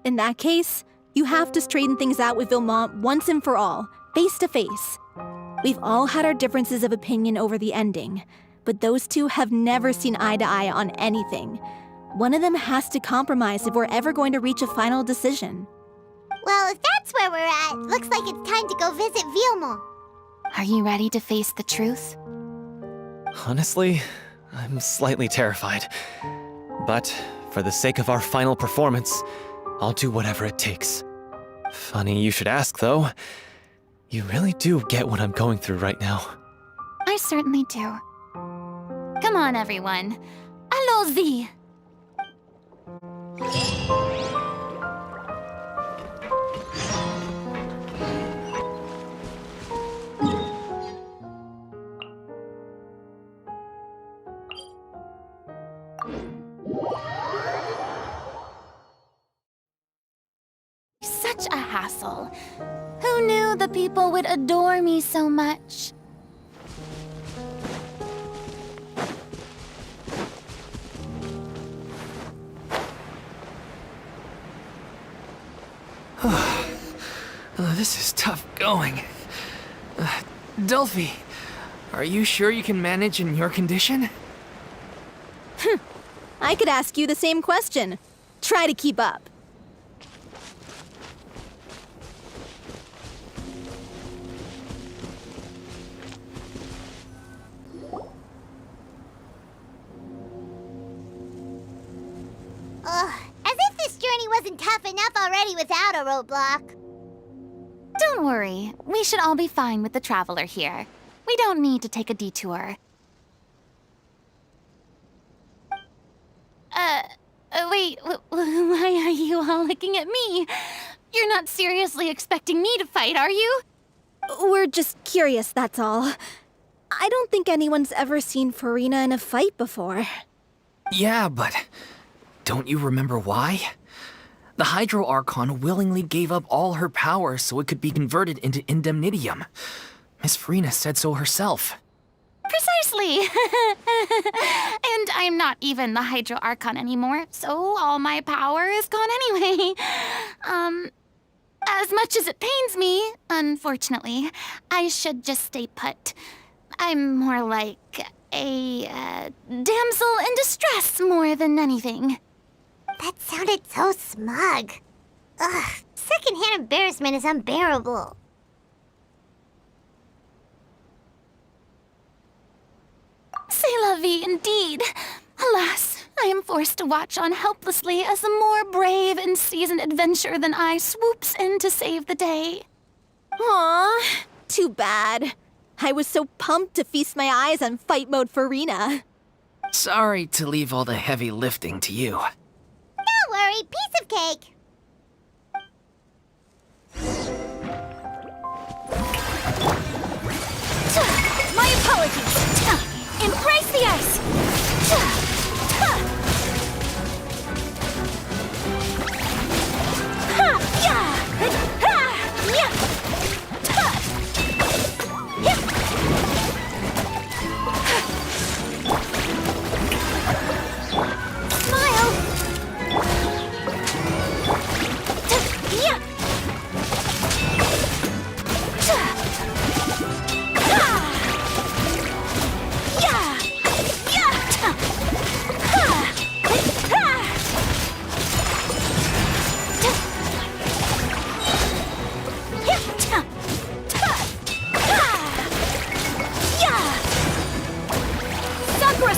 In that case, you have to straighten things out with Villemont once and for all, face to face. We've all had our differences of opinion over the ending, but those two have never seen eye to eye on anything. One of them has to compromise if we're ever going to reach a final decision. Well, if that's where we're at, looks like it's time to go visit Villemont. Are you ready to face the truth? Honestly, I'm slightly terrified. But for the sake of our final performance, I'll do whatever it takes. Funny you should ask, though. You really do get what I'm going through right now. I certainly do. Come on, everyone. Allons-y! people would adore me so much. This is tough going. Delphi, are you sure you can manage in your condition? I could ask you the same question. Try to keep up. Ugh, as if this journey wasn't tough enough already without a roadblock. Don't worry, we should all be fine with the traveler here. We don't need to take a detour. Wait, why are you all looking at me? You're not seriously expecting me to fight, are you? We're just curious, that's all. I don't think anyone's ever seen Furina in a fight before. Yeah, but don't you remember why? The Hydro Archon willingly gave up all her power so it could be converted into Indemnitium. Miss Furina said so herself. Precisely! And I'm not even the Hydro Archon anymore, so all my power is gone anyway. As much as it pains me, unfortunately, I should just stay put. I'm more like a damsel in distress more than anything. That sounded so smug. Ugh, secondhand embarrassment is unbearable. C'est la vie indeed. Alas, I am forced to watch on helplessly as a more brave and seasoned adventurer than I swoops in to save the day. Aw, too bad. I was so pumped to feast my eyes on fight mode Furina. Sorry to leave all the heavy lifting to you. Don't worry, piece of cake. My apologies. Embrace the ice.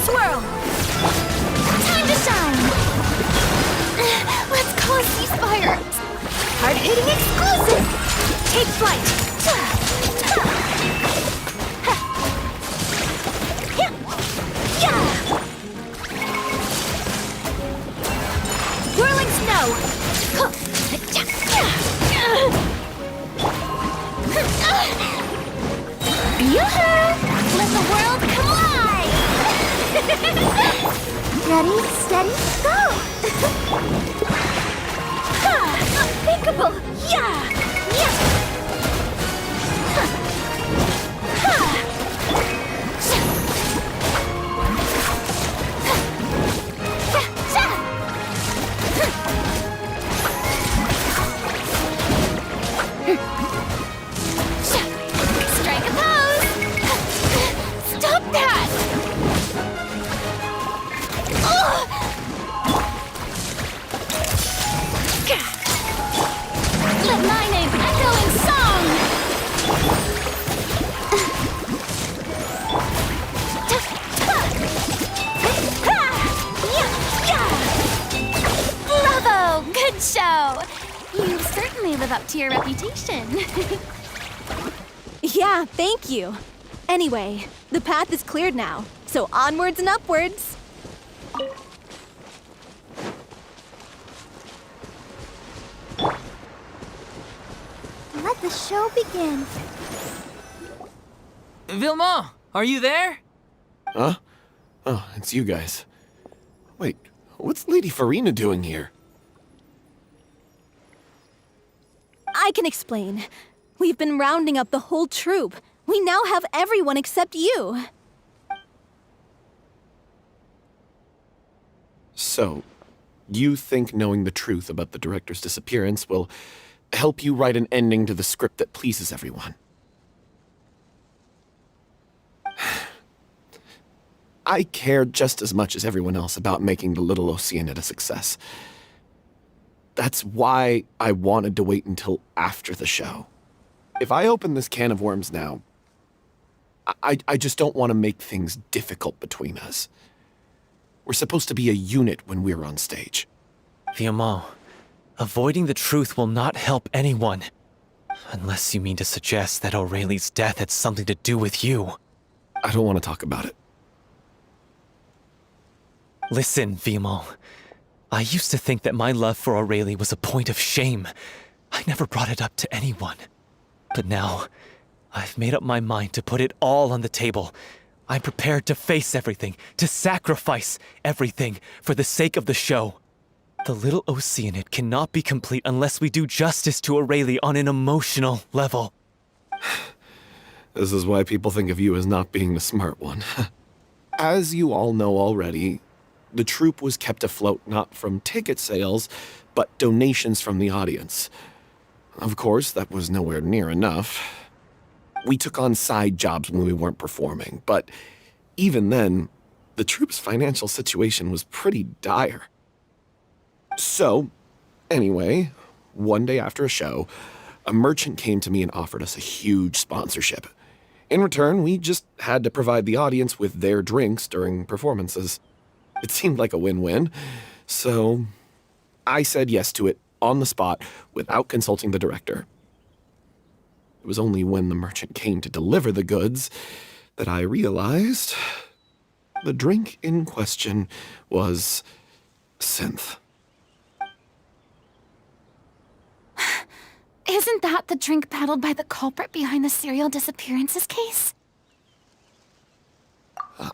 Swirl! Time to shine! Let's call a ceasefire! Hard-hitting exclusive! Take flight! Whirling snow! Yoo-hoo! Let the world collide! Ready, steady, go! Unthinkable! Yeah! Yeah! Strike a pose! Stop that! Let my name echo in song! Bravo! Good show! You certainly live up to your reputation. Yeah, thank you. Anyway, the path is cleared now, so onwards and upwards. Let the show begin. Vilma, are you there? Huh? Oh, it's you guys. Wait, what's Lady Furina doing here? I can explain. We've been rounding up the whole troupe. We now have everyone except you. So, you think knowing the truth about the director's disappearance will help you write an ending to the script that pleases everyone? I care just as much as everyone else about making the Little Oceanid a success. That's why I wanted to wait until after the show. If I open this can of worms now, I just don't want to make things difficult between us. We're supposed to be a unit when we're on stage. Fiamma, avoiding the truth will not help anyone. Unless you mean to suggest that Aurelie's death had something to do with you. I don't want to talk about it. Listen, Fiamma. I used to think that my love for Aurelie was a point of shame. I never brought it up to anyone. But now, I've made up my mind to put it all on the table. I'm prepared to face everything, to sacrifice everything for the sake of the show. The Little Oceanid cannot be complete unless we do justice to Aurelie on an emotional level. This is why people think of you as not being the smart one. As you all know already, the troupe was kept afloat not from ticket sales, but donations from the audience. Of course, that was nowhere near enough. We took on side jobs when we weren't performing, but even then, the troupe's financial situation was pretty dire. So, anyway, one day after a show, a merchant came to me and offered us a huge sponsorship. In return, we just had to provide the audience with their drinks during performances. It seemed like a win-win, so I said yes to it on the spot without consulting the director. It was only when the merchant came to deliver the goods that I realized the drink in question was synth. Isn't that the drink peddled by the culprit behind the serial disappearances case?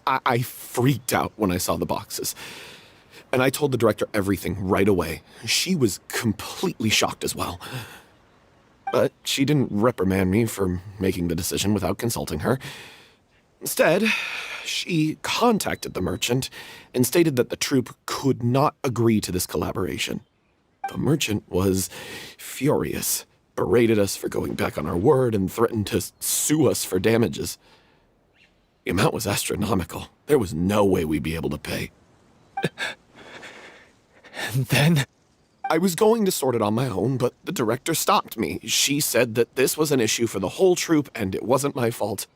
I freaked out when I saw the boxes. And I told the director everything right away. She was completely shocked as well. But she didn't reprimand me for making the decision without consulting her. Instead, she contacted the merchant and stated that the troupe could not agree to this collaboration. The merchant was furious, berated us for going back on our word, and threatened to sue us for damages. The amount was astronomical. There was no way we'd be able to pay. And then? I was going to sort it on my own, but the director stopped me. She said that this was an issue for the whole troupe, and it wasn't my fault.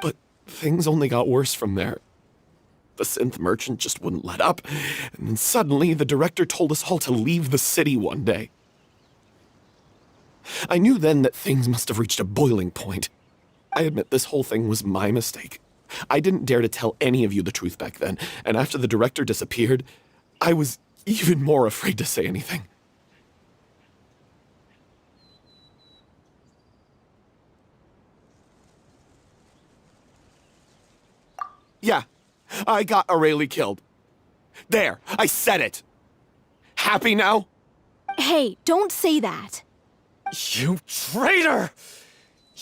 But things only got worse from there. The synth merchant just wouldn't let up, and then suddenly the director told us all to leave the city one day. I knew then that things must have reached a boiling point. I admit this whole thing was my mistake. I didn't dare to tell any of you the truth back then, and after the director disappeared, I was even more afraid to say anything. Yeah, I got Aurelie killed. There, I said it. Happy now? Hey, don't say that. You traitor!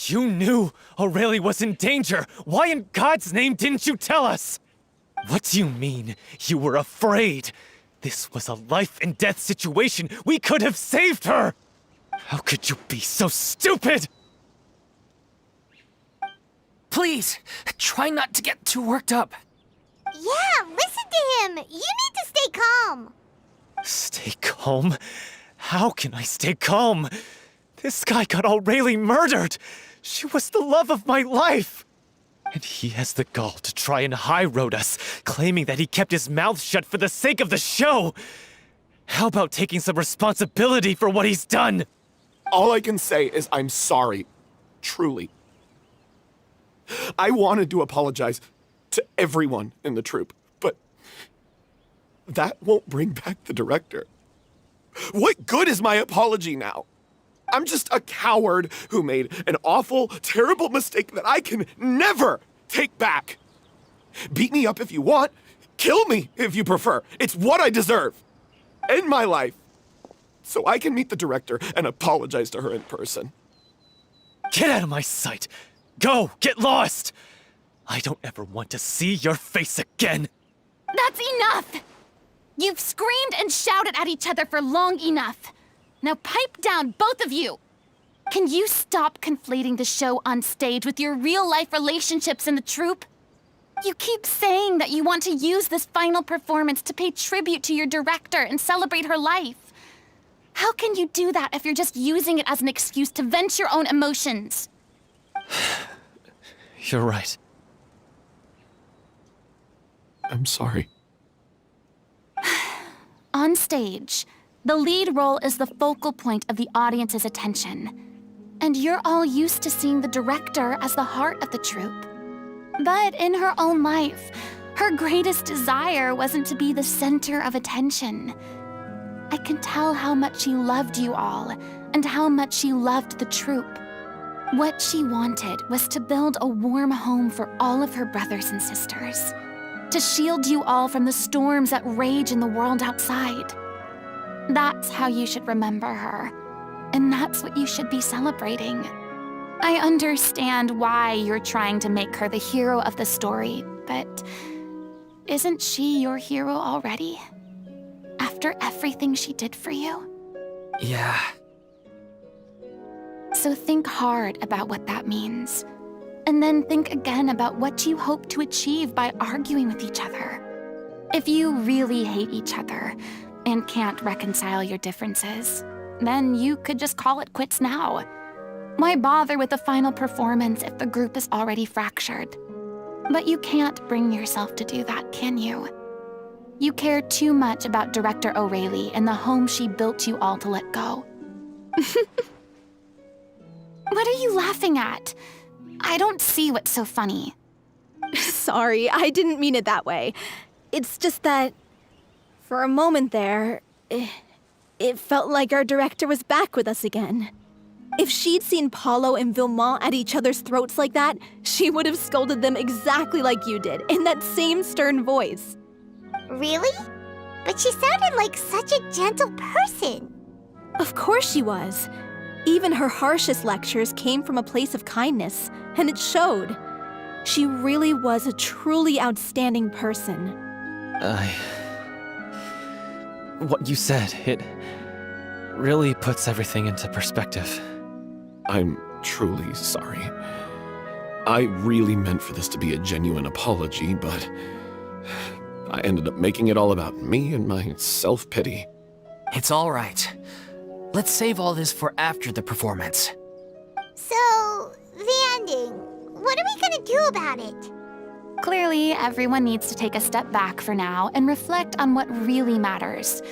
You knew Aurelie was in danger. Why in God's name didn't you tell us? What do you mean you were afraid? This was a life and death situation. We could have saved her! How could you be so stupid? Please, try not to get too worked up. Yeah, listen to him. You need to stay calm. Stay calm? How can I stay calm? This guy got Aurelie murdered! She was the love of my life! And he has the gall to try and high-road us, claiming that he kept his mouth shut for the sake of the show! How about taking some responsibility for what he's done? All I can say is I'm sorry. Truly. I wanted to apologize to everyone in the troupe, but that won't bring back the director. What good is my apology now? I'm just a coward who made an awful, terrible mistake that I can never take back. Beat me up if you want. Kill me if you prefer. It's what I deserve. End my life. so I can meet the director and apologize to her in person. Get out of my sight! Go! Get lost! I don't ever want to see your face again! That's enough! You've screamed and shouted at each other for long enough. Now pipe down, both of you! Can you stop conflating the show on stage with your real-life relationships in the troupe? You keep saying that you want to use this final performance to pay tribute to your director and celebrate her life. How can you do that if you're just using it as an excuse to vent your own emotions? You're right. I'm sorry. On stage, the lead role is the focal point of the audience's attention. And you're all used to seeing the director as the heart of the troupe. But in her own life, her greatest desire wasn't to be the center of attention. I can tell how much she loved you all, and how much she loved the troupe. What she wanted was to build a warm home for all of her brothers and sisters, to shield you all from the storms that rage in the world outside. That's how you should remember her, and that's what you should be celebrating. I understand why you're trying to make her the hero of the story, but isn't she your hero already? After everything she did for you? Yeah. So think hard about what that means. And then think again about what you hope to achieve by arguing with each other. If you really hate each other and can't reconcile your differences, then you could just call it quits now. Why bother with the final performance if the group is already fractured? But you can't bring yourself to do that, can you? You care too much about Director O'Reilly and the home she built you all to let go. What are you laughing at? I don't see what's so funny. Sorry, I didn't mean it that way. It's just that, for a moment there, it felt like our director was back with us again. If she'd seen Paulo and Vilmont at each other's throats like that, she would have scolded them exactly like you did, in that same stern voice. Really? But she sounded like such a gentle person. Of course she was. Even her harshest lectures came from a place of kindness, and it showed. She really was a truly outstanding person. What you said, it really puts everything into perspective. I'm truly sorry. I really meant for this to be a genuine apology, but I ended up making it all about me and my self-pity. It's all right. Let's save all this for after the performance. So, the ending. What are we gonna do about it? Clearly, everyone needs to take a step back for now and reflect on what really matters.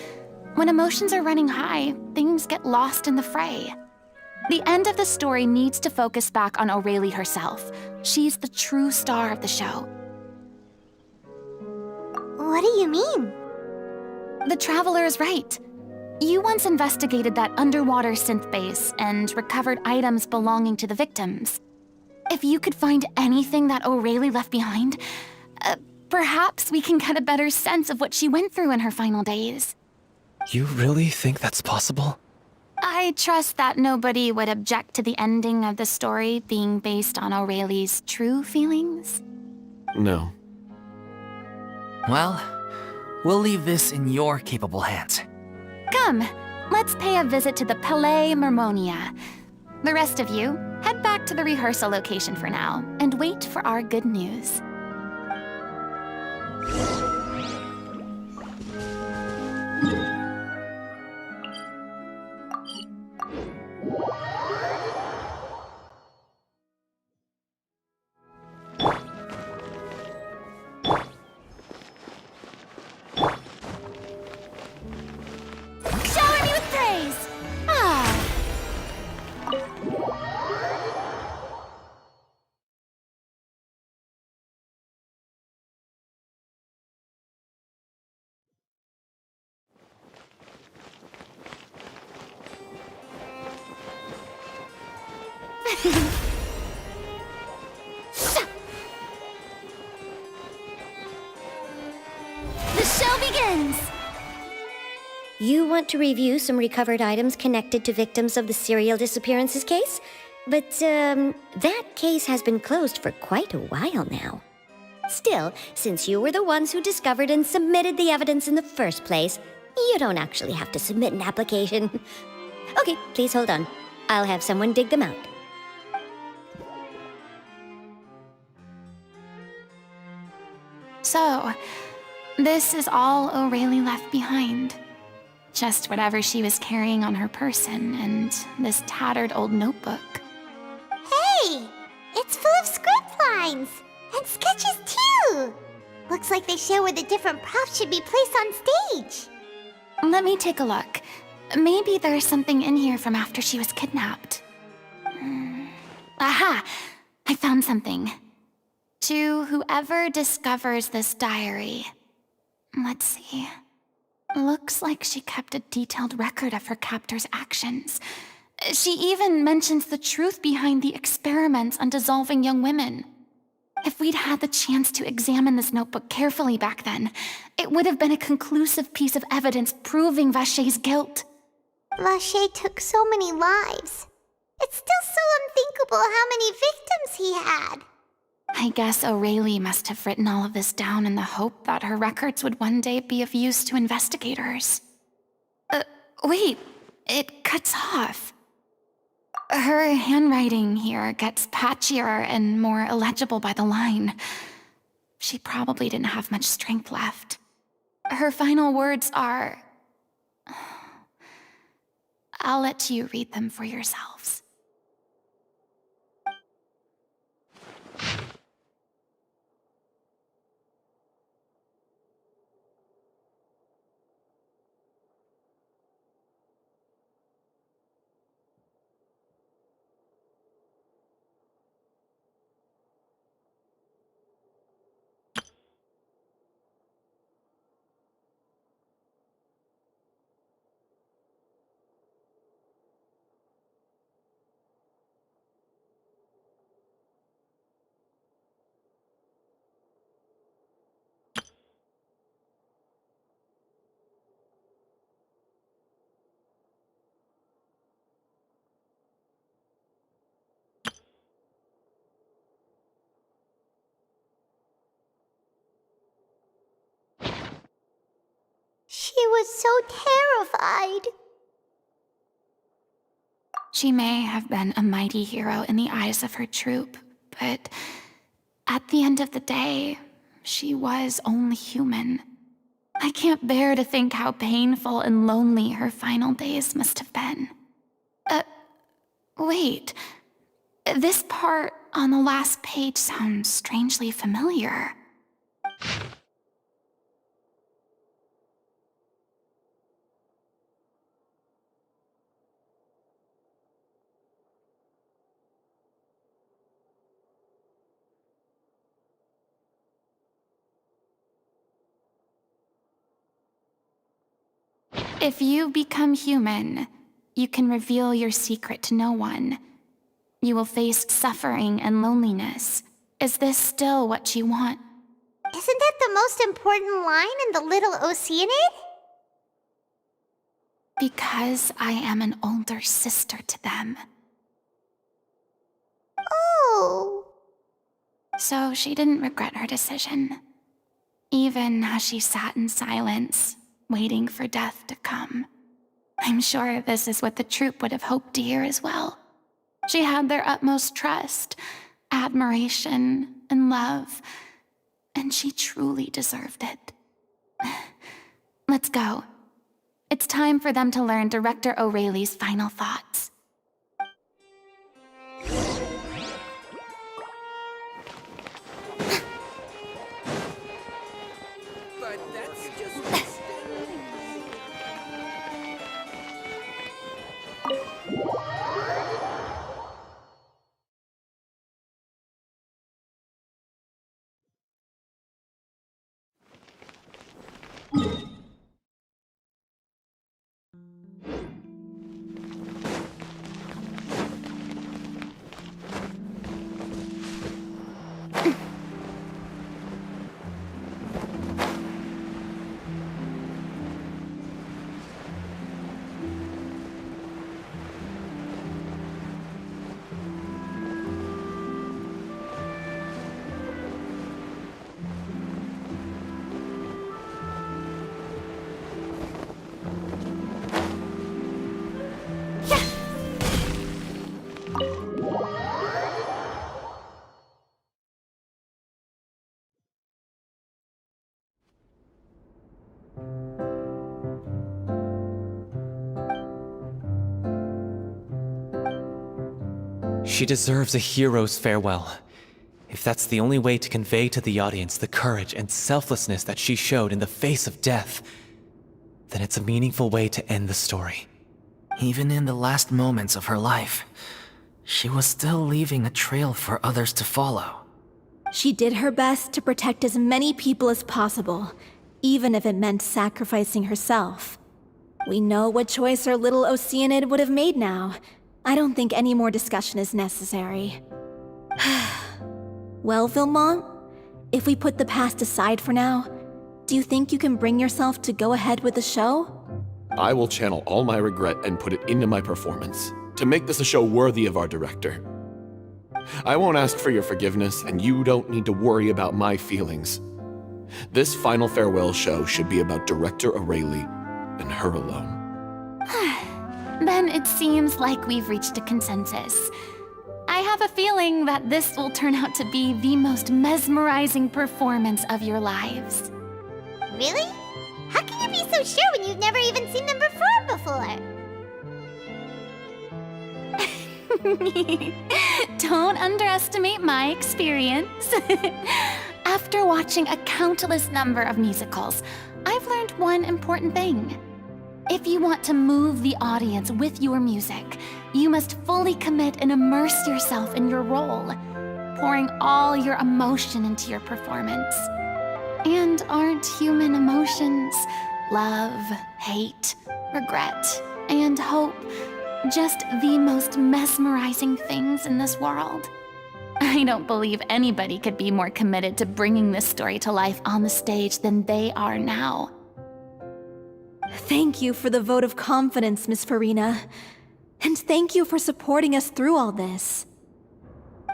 When emotions are running high, things get lost in the fray. The end of the story needs to focus back on O'Reilly herself. She's the true star of the show. What do you mean? The Traveler is right. You once investigated that underwater synth base and recovered items belonging to the victims. If you could find anything that O'Reilly left behind, perhaps we can get a better sense of what she went through in her final days. You really think that's possible? I trust that nobody would object to the ending of the story being based on O'Reilly's true feelings. No. Well, we'll leave this in your capable hands. Come, let's pay a visit to the Palais Mermonia. The rest of you, head back to the rehearsal location for now and wait for our good news. Shower me with praise! Ah. The show begins! You want want to review some recovered items connected to victims of the serial disappearances case. But, that case has been closed for quite a while now. Still, since you were the ones who discovered and submitted the evidence in the first place, you don't actually have to submit an application. Okay, please hold on. I'll have someone dig them out. So, this is all O'Reilly left behind. Just whatever she was carrying on her person and this tattered old notebook. Hey! It's full of script lines! And sketches too! Looks like they show where the different props should be placed on stage. Let me take a look. Maybe there's something in here from after she was kidnapped. Aha! I found something. To whoever discovers this diary. Let's see. Looks like she kept a detailed record of her captor's actions. She even mentions the truth behind the experiments on dissolving young women. If we'd had the chance to examine this notebook carefully back then, it would have been a conclusive piece of evidence proving Vachey's guilt. Vachey took so many lives. It's still so unthinkable how many victims he had. I guess O'Reilly must have written all of this down in the hope that her records would one day be of use to investigators. Wait, it cuts off. Her handwriting here gets patchier and more illegible by the line. She probably didn't have much strength left. Her final words are... I'll let you read them for yourselves. She was so terrified. She may have been a mighty hero in the eyes of her troop, but at the end of the day, she was only human. I can't bear to think how painful and lonely her final days must have been. Wait. This part on the last page sounds strangely familiar. If you become human, you can reveal your secret to no one. You will face suffering and loneliness. Is this still what you want? Isn't that the most important line in the Little Oceanid? Because I am an older sister to them. Oh. So she didn't regret her decision. Even as she sat in silence, waiting for death to come. I'm sure this is what the troop would have hoped to hear as well. She had their utmost trust, admiration, and love, and she truly deserved it. Let's go. It's time for them to learn Director O'Reilly's final thoughts. She deserves a hero's farewell. If that's the only way to convey to the audience the courage and selflessness that she showed in the face of death, then it's a meaningful way to end the story. Even in the last moments of her life, she was still leaving a trail for others to follow. She did her best to protect as many people as possible, even if it meant sacrificing herself. We know what choice our Little Oceanid would have made now. I don't think any more discussion is necessary. Well, Vilmont, if we put the past aside for now, do you think you can bring yourself to go ahead with the show? I will channel all my regret and put it into my performance, to make this a show worthy of our director. I won't ask for your forgiveness, and you don't need to worry about my feelings. This final farewell show should be about Director Aurelie and her alone. Then it seems like we've reached a consensus. I have a feeling that this will turn out to be the most mesmerizing performance of your lives. Really? How can you be so sure when you've never even seen them perform before? Don't underestimate my experience. After watching a countless number of musicals, I've learned one important thing. If you want to move the audience with your music, you must fully commit and immerse yourself in your role, pouring all your emotion into your performance. And aren't human emotions, love, hate, regret, and hope, just the most mesmerizing things in this world? I don't believe anybody could be more committed to bringing this story to life on the stage than they are now. Thank you for the vote of confidence, Miss Furina. And thank you for supporting us through all this.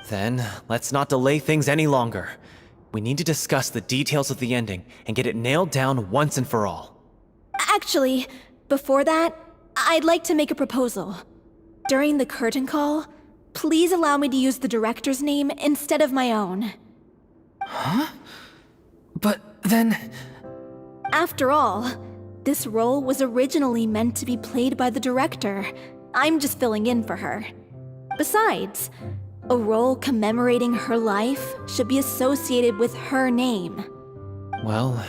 Then, let's not delay things any longer. We need to discuss the details of the ending and get it nailed down once and for all. Actually, before that, I'd like to make a proposal. During the curtain call, please allow me to use the director's name instead of my own. Huh? But then... After all, this role was originally meant to be played by the director. I'm just filling in for her. Besides, a role commemorating her life should be associated with her name. Well,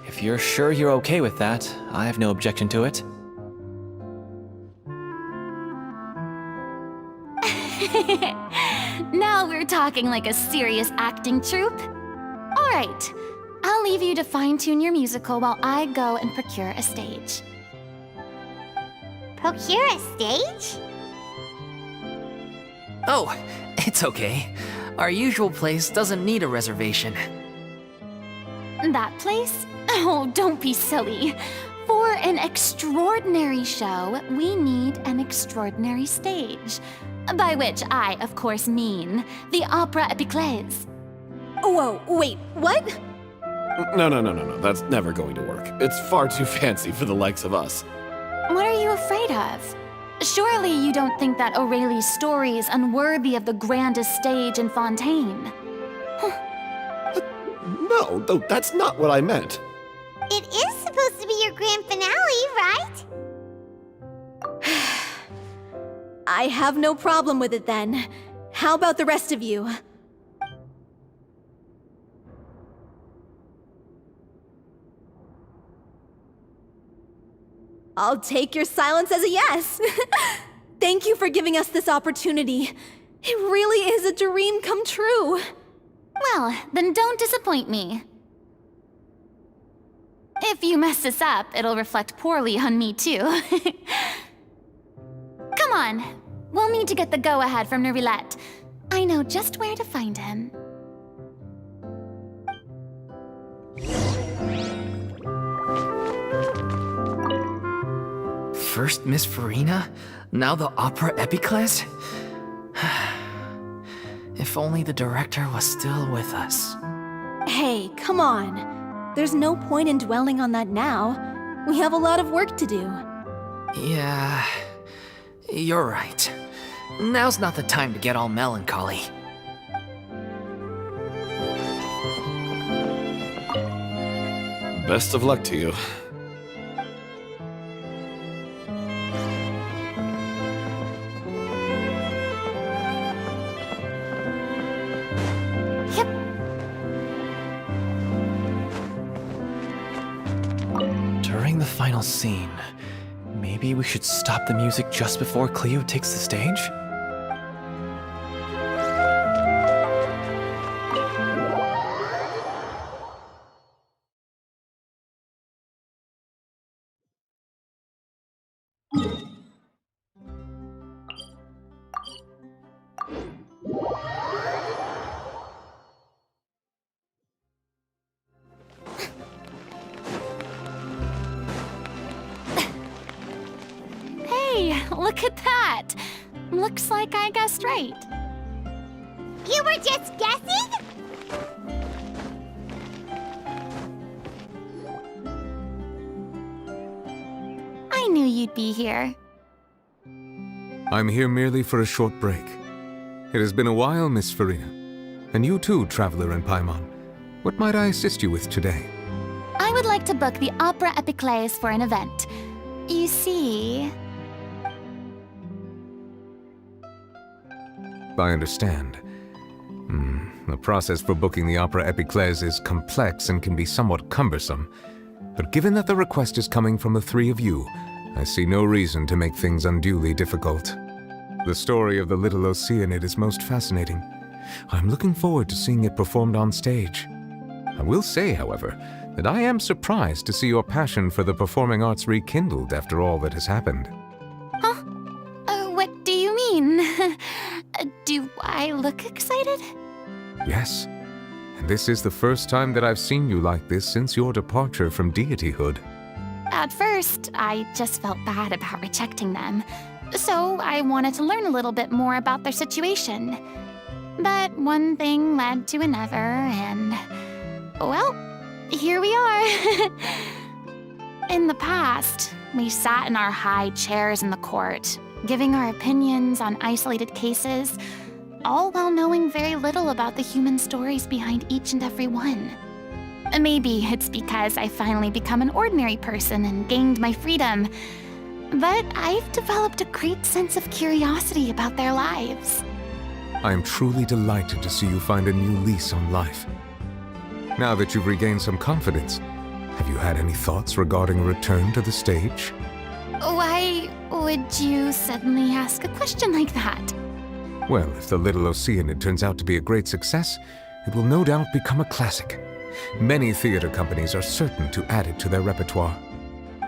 if you're sure you're okay with that, I have no objection to it. Now we're talking like a serious acting troupe. All right, I'll leave you to fine-tune your musical while I go and procure a stage. Procure a stage? Oh, it's okay. Our usual place doesn't need a reservation. That place? Oh, don't be silly. For an extraordinary show, we need an extraordinary stage. By which I, of course, mean the Opera Epiclese. Whoa, wait, what? No, that's never going to work. It's far too fancy for the likes of us. What are you afraid of? Surely you don't think that Aurelie's story is unworthy of the grandest stage in Fontaine. No, that's not what I meant. It is supposed to be your grand finale, right? I have no problem with it then. How about the rest of you? I'll take your silence as a yes. Thank you for giving us this opportunity. It really is a dream come true. Well, then don't disappoint me. If you mess this up, it'll reflect poorly on me too. Come on, we'll need to get the go-ahead from Nervilette. I know just where to find him. First Miss Furina, now the Opera Epiclese? If only the director was still with us. Hey, come on. There's no point in dwelling on that now. We have a lot of work to do. Yeah, you're right. now's not the time to get all melancholy. Best of luck to you. During the final scene, maybe we should stop the music just before Cleo takes the stage? Hey, look at that! Looks like I guessed right. You were just guessing? I knew you'd be here. I'm here merely for a short break. It has been a while, Miss Furina. And you too, Traveler in Paimon. What might I assist you with today? I would like to book the Opera Epiclese for an event. You see... I understand. The process for booking the Opera Epiclese is complex and can be somewhat cumbersome. But given that the request is coming from the three of you, I see no reason to make things unduly difficult. The story of the Little Oceanid is most fascinating. I'm looking forward to seeing it performed on stage. I will say, however, that I am surprised to see your passion for the performing arts rekindled after all that has happened. Huh? What do you mean? Do I look excited? Yes, and this is the first time that I've seen you like this since your departure from deityhood. At first, I just felt bad about rejecting them, so I wanted to learn a little bit more about their situation. But one thing led to another, and... well, here we are. In the past, we sat in our high chairs in the court, giving our opinions on isolated cases, all while knowing very little about the human stories behind each and every one. Maybe it's because I finally become an ordinary person and gained my freedom, but I've developed a great sense of curiosity about their lives. I am truly delighted to see you find a new lease on life. Now that you've regained some confidence, have you had any thoughts regarding a return to the stage? Why would you suddenly ask a question like that? Well, if the Little Oceanid turns out to be a great success, it will no doubt become a classic. Many theater companies are certain to add it to their repertoire.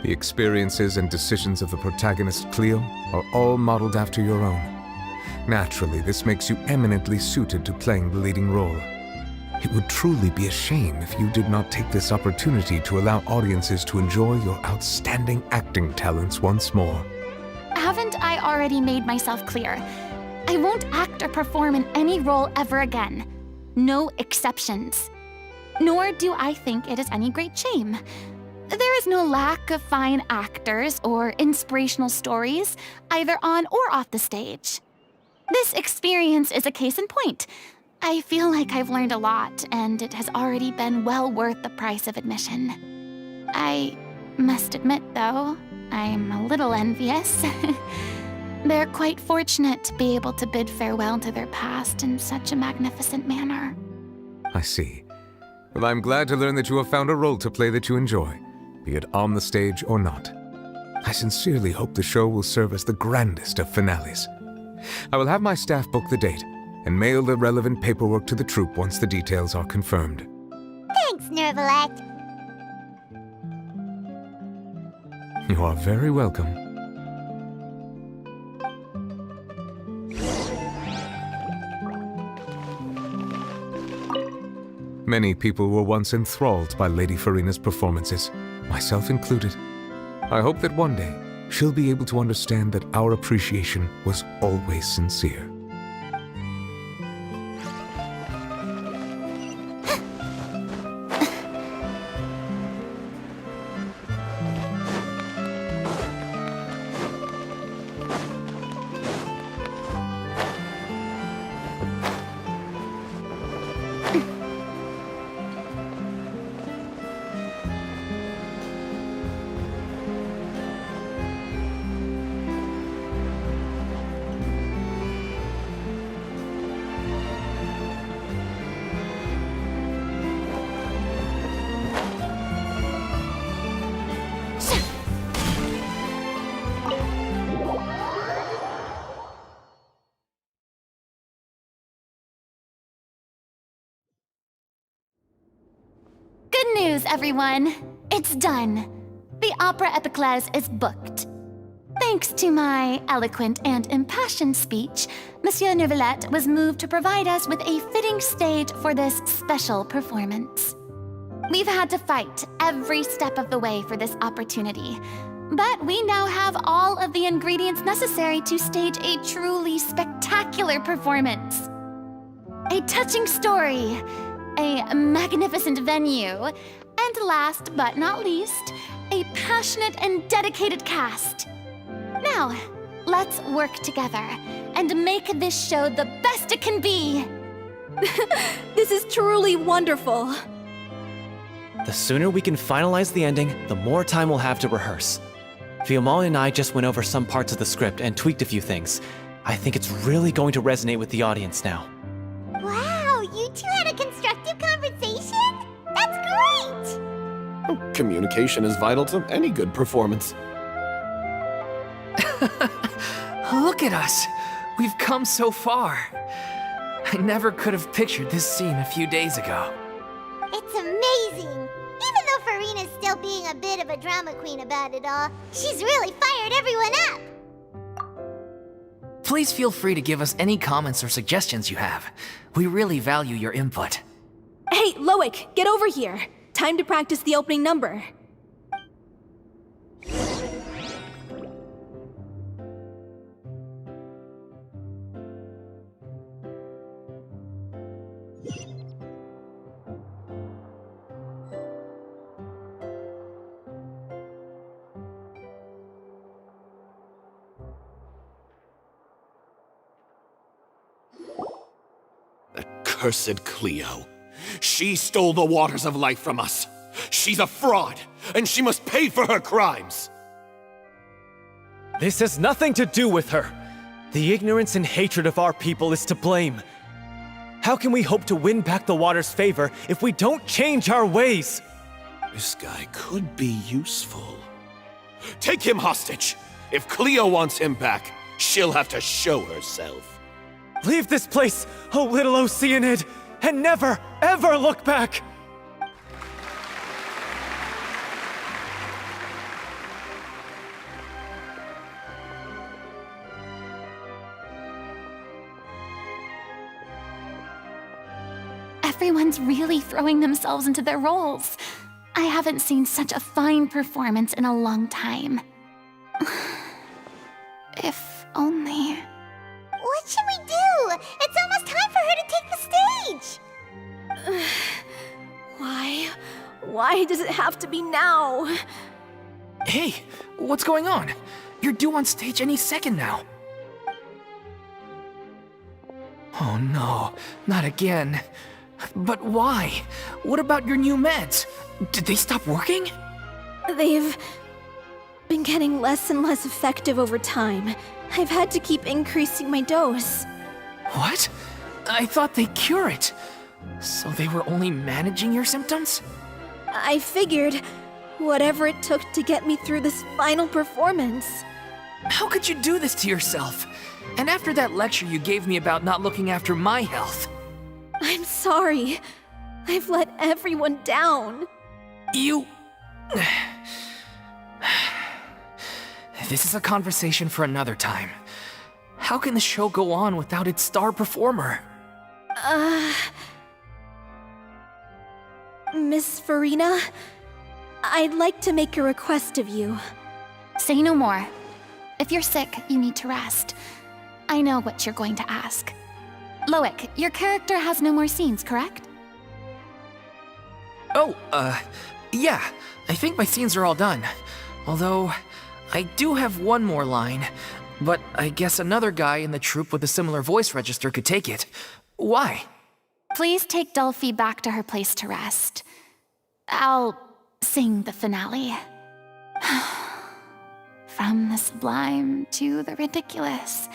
The experiences and decisions of the protagonist, Cleo, are all modeled after your own. Naturally, this makes you eminently suited to playing the leading role. It would truly be a shame if you did not take this opportunity to allow audiences to enjoy your outstanding acting talents once more. Haven't I already made myself clear? I won't act or perform in any role ever again. No exceptions. Nor do I think it is any great shame. There is no lack of fine actors or inspirational stories, either on or off the stage. This experience is a case in point. I feel like I've learned a lot, and it has already been well worth the price of admission. I must admit, though, I'm a little envious. They're quite fortunate to be able to bid farewell to their past in such a magnificent manner. I see. Well, I'm glad to learn that you have found a role to play that you enjoy, be it on the stage or not. I sincerely hope the show will serve as the grandest of finales. I will have my staff book the date and mail the relevant paperwork to the troupe once the details are confirmed. Thanks, Nervalette. You are very welcome. Many people were once enthralled by Lady Furina's performances, myself included. I hope that one day she'll be able to understand that our appreciation was always sincere. Good news, everyone. It's done. The Opera Epiclese is booked. Thanks to my eloquent and impassioned speech, Monsieur Neuvillette was moved to provide us with a fitting stage for this special performance. We've had to fight every step of the way for this opportunity, but we now have all of the ingredients necessary to stage a truly spectacular performance. A touching story, a magnificent venue, and last but not least, a passionate and dedicated cast. Now, let's work together and make this show the best it can be. This is truly wonderful. The sooner we can finalize the ending, the more time we'll have to rehearse. Fiamma and I just went over some parts of the script and tweaked a few things. I think it's really going to resonate with the audience now. Wow, you two had a constructive conversation? That's great! Communication is vital to any good performance. Look at us! We've come so far. I never could have pictured this scene a few days ago. It's amazing! Even though Furina's still being a bit of a drama queen about it all, she's really fired everyone up! Please feel free to give us any comments or suggestions you have. We really value your input. Hey, Loic, get over here. Time to practice the opening number. Cursed Cleo. She stole the waters of life from us. She's a fraud, and she must pay for her crimes. This has nothing to do with her. The ignorance and hatred of our people is to blame. How can we hope to win back the water's favor if we don't change our ways? This guy could be useful. Take him hostage. If Cleo wants him back, she'll have to show herself. Leave this place, oh Little Oceanid, and never, ever look back! Everyone's really throwing themselves into their roles. I haven't seen such a fine performance in a long time. If only... What should we do? It's almost time for her to take the stage! Why? Why does it have to be now? Hey, what's going on? You're due on stage any second now. Oh no, not again. But why? What about your new meds? Did they stop working? They've been getting less and less effective over time. I've had to keep increasing my dose. What? I thought they cure it. So they were only managing your symptoms? I figured whatever it took to get me through this final performance. How could you do this to yourself? And after that lecture you gave me about not looking after my health. I'm sorry. I've let everyone down. You... This is a conversation for another time. How can the show go on without its star performer? Miss Furina, I'd like to make a request of you. Say no more. If you're sick, you need to rest. I know what you're going to ask. Loic, your character has no more scenes, correct? Oh, yeah. I think my scenes are all done. Although, I do have one more line. But I guess another guy in the troupe with a similar voice register could take it. Why? Please take Delphi back to her place to rest. I'll sing the finale. From the sublime to the ridiculous.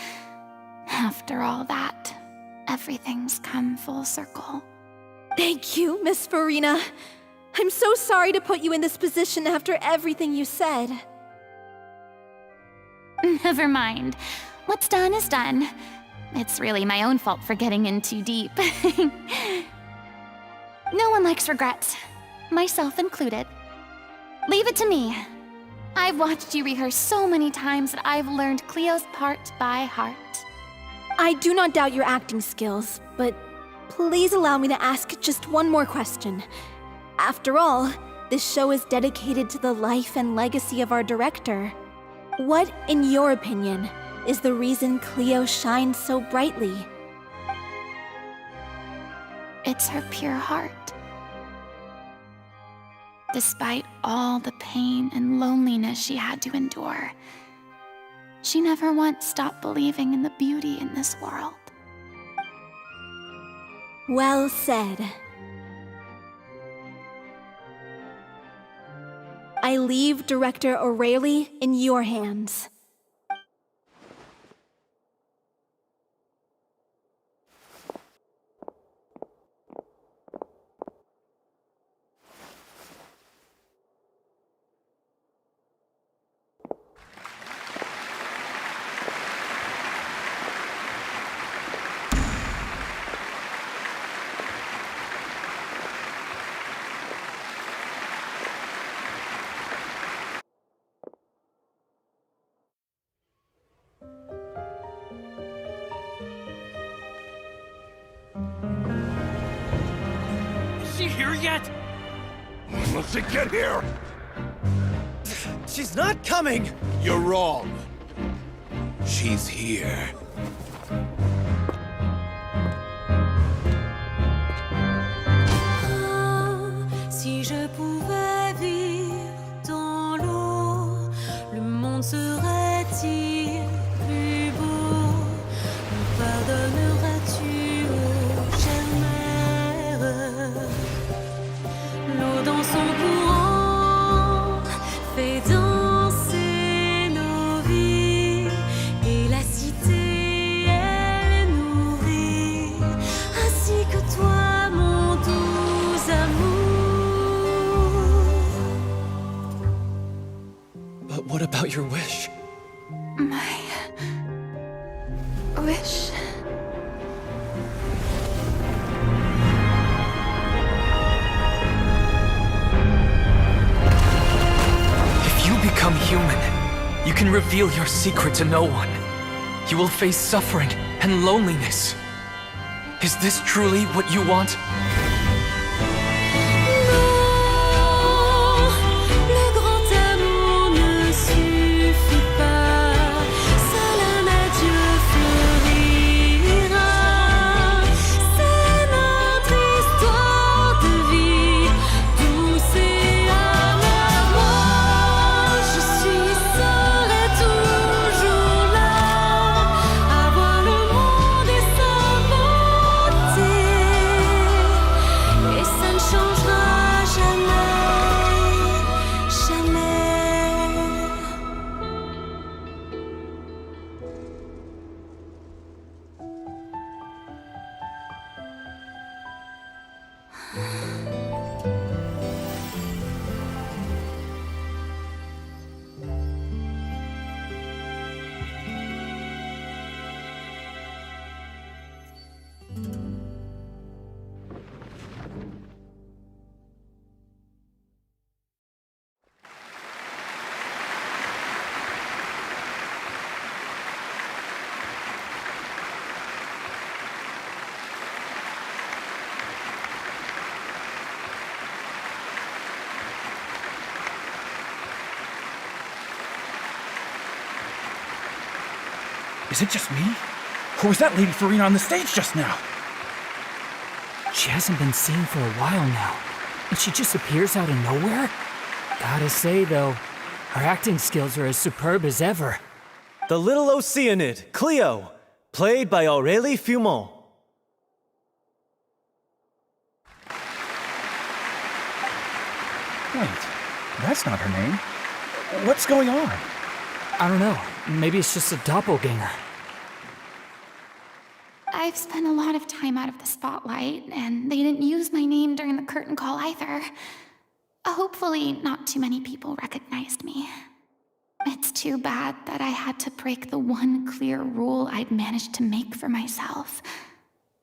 After all that, everything's come full circle. Thank you, Miss Furina. I'm so sorry to put you in this position after everything you said. Never mind. What's done is done. It's really my own fault for getting in too deep. No one likes regrets. myself included. Leave it to me. I've watched you rehearse so many times that I've learned Cleo's part by heart. I do not doubt your acting skills, but please allow me to ask just one more question. After all, this show is dedicated to the life and legacy of our director. What, in your opinion, is the reason Cleo shines so brightly? It's her pure heart. Despite all the pain and loneliness she had to endure, she never once stopped believing in the beauty in this world. Well said. I leave Director O'Reilly in your hands. Is she here yet? When she get here? She's not coming! You're wrong. She's here. Si je pouvais vivre dans l'eau, le monde serait-il plus beau? Me pardonneras-tu, ô chère mère? L'eau dans son courant fait danser nos vies, et la cité elle est nourrie, ainsi que toi, mon doux amour. But what about your wish? My wish. If you become human, you can reveal your secret to no one. You will face suffering and loneliness. Is this truly what you want? Le grand amour ne suffit pas, seul un adieu fleurira. C'est notre histoire de vie, douce et amère. Moi, je suis seule et toujours là, à voir le monde et s'inventer. Et ça ne changera jamais, jamais. Is it just me? Or was that Lady Furina on the stage just now? She hasn't been seen for a while now, and she just appears out of nowhere? Gotta say, though, her acting skills are as superb as ever. The Little Oceanid, Cleo, played by Aurélie Fumont. Wait, that's not her name. What's going on? I don't know, maybe it's just a doppelganger. I've spent a lot of time out of the spotlight, and they didn't use my name during the curtain call either. Hopefully, not too many people recognized me. It's too bad that I had to break the one clear rule I'd managed to make for myself,